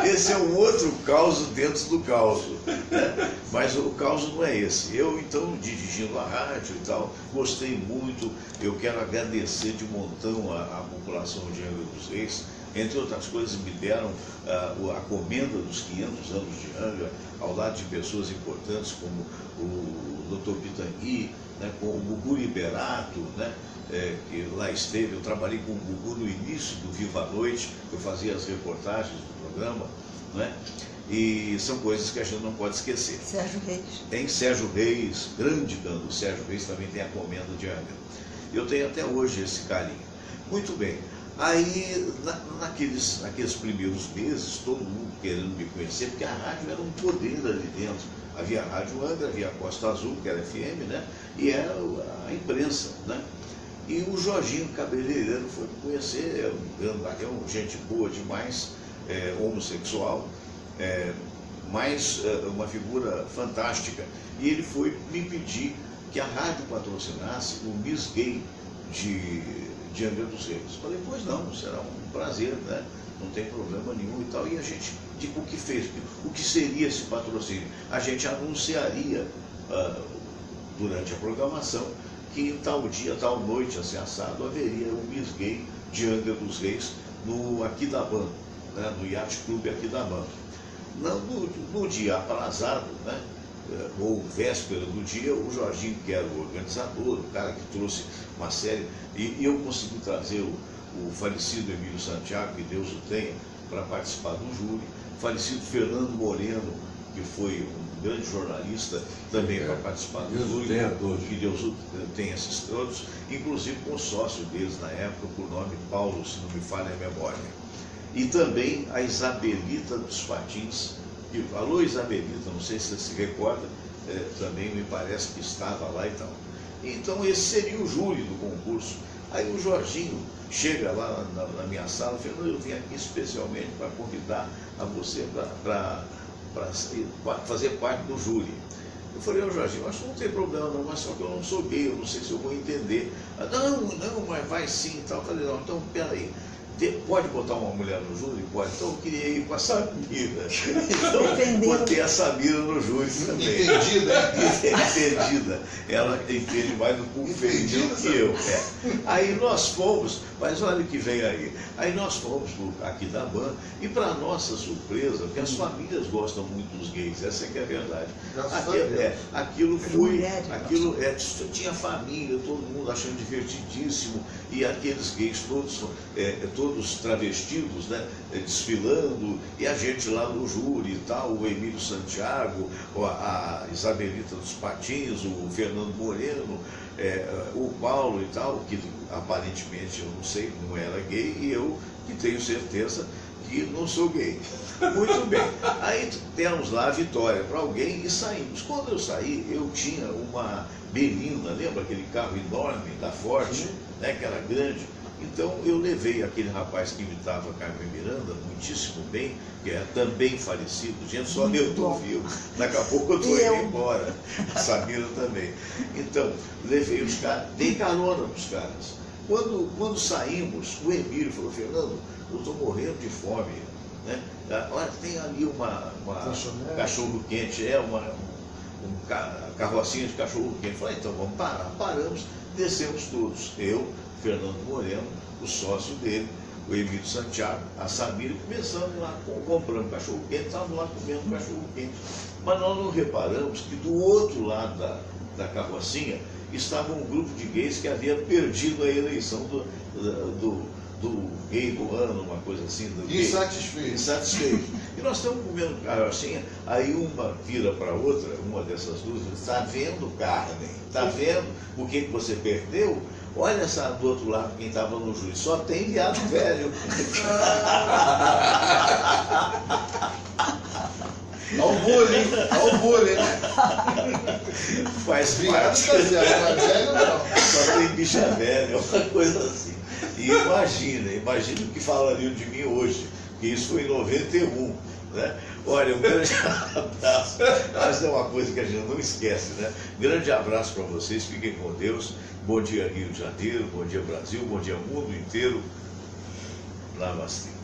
Speaker 3: esse é um outro caos dentro do caos, né? Mas o caos não é esse. Eu, então, dirigindo a rádio e tal, gostei muito. Eu quero agradecer de montão a população de Angra dos Reis. Entre outras coisas, me deram a comenda dos 500 anos de Angra, ao lado de pessoas importantes como o Dr. Pitangui, né, com o Gugu Liberato, né, que lá esteve. Eu trabalhei com o Gugu no início do Viva a Noite, eu fazia as reportagens do programa, né, e são coisas que a gente não pode esquecer.
Speaker 6: Sérgio Reis.
Speaker 3: Tem Sérgio Reis, grande canto. Sérgio Reis também tem a comenda de Angra. Eu tenho até hoje esse carinho. Muito bem. Aí, naqueles primeiros meses, todo mundo querendo me conhecer, porque a rádio era um poder ali dentro. Havia a Rádio Angra, havia a Costa Azul, que era FM, né? E era a imprensa, né? E o Jorginho Cabeleireiro foi me conhecer, é um gente boa demais, homossexual, mas uma figura fantástica. E ele foi me pedir que a rádio patrocinasse o Miss Gay de Angra dos Reis. Falei, pois não, será um prazer, né? Não tem problema nenhum e tal. E a gente, o que fez? O que seria esse patrocínio? A gente anunciaria durante a programação que tal dia, tal noite, assim assado, haveria um Miss Gay de Angra dos Reis no Aquidaban, né? No Yacht Clube Aquidaban. No dia aprazado, né? Ou véspera do dia, o Jorginho, que era o organizador, o cara que trouxe uma série, e eu consegui trazer o falecido Emílio Santiago, que Deus o tenha, para participar do júri, falecido Fernando Moreno, que foi um grande jornalista, também para participar do júri, que Deus o tenha esses todos, inclusive com o sócio deles na época, por nome Paulo, se não me falha a memória. E também a Isabelita dos Patins. Alô, Isabelita, não sei se você se recorda, também me parece que estava lá e tal. Então esse seria o júri do concurso. Aí o Jorginho chega lá na minha sala e fala, eu vim aqui especialmente para convidar a você para fazer parte do júri. Eu falei, Jorginho, acho que não tem problema não, mas só que eu não sou gay, eu não sei se eu vou entender. Não, mas vai sim e tal. Eu falei, não, então peraí. Pode botar uma mulher no júri? Pode. Então eu queria ir com a Samira. Então botei a Samira no júri também. Entendida. Ela entende mais do público feminino que eu. Aí nós fomos, mas olha o que vem aí. Aí nós fomos para Aquidaban e, para nossa surpresa, porque as famílias gostam muito dos gays, essa é que é a verdade. Aquilo foi, tinha família, todo mundo achando divertidíssimo, e aqueles gays todos travestidos, né, desfilando, e a gente lá no júri e tal, o Emílio Santiago, a Isabelita dos Patins, o Fernando Moreno, o Paulo e tal, que aparentemente, eu não sei, não era gay, e eu que tenho certeza que não sou gay. Muito bem. Aí demos lá a vitória para alguém e saímos. Quando eu saí, eu tinha uma Belina, lembra aquele carro enorme da Ford, né, que era grande? Então eu levei aquele rapaz que imitava Carmen Miranda muitíssimo bem, que é também falecido, gente, só eu estou vivo, daqui a pouco eu estou indo embora, a Samira também. Então, levei os caras, dei carona para os caras. Quando saímos, o Emílio falou, Fernando, eu estou morrendo de fome, né? Olha, tem ali uma cachorro quente, uma carrocinha de cachorro quente. Falei, então vamos parar. Paramos, descemos todos, eu, Fernando Moreno, o sócio dele, o Emílio Santiago, a Samira, começamos lá comprando cachorro quente, estávamos lá comendo cachorro quente. Mas nós não reparamos que do outro lado da carrocinha estava um grupo de gays que havia perdido a eleição do gay do ano, uma coisa assim. Insatisfeito. E nós estamos comendo carrocinha, aí uma vira para outra, uma dessas duas, está vendo, Carmen? Está vendo o que você perdeu? Olha essa do outro lado, quem estava no júri, só tem viado velho.
Speaker 1: Ao bullying, né?
Speaker 3: Faz parte. Só tem bicha velha, uma coisa assim. E imagina o que falariam de mim hoje, que isso foi em 91, né? Olha, um grande abraço Mas é uma coisa que a gente não esquece, né? Grande abraço para vocês, fiquem com Deus. Bom dia, Rio de Janeiro, bom dia, Brasil, bom dia, mundo inteiro. Namastê.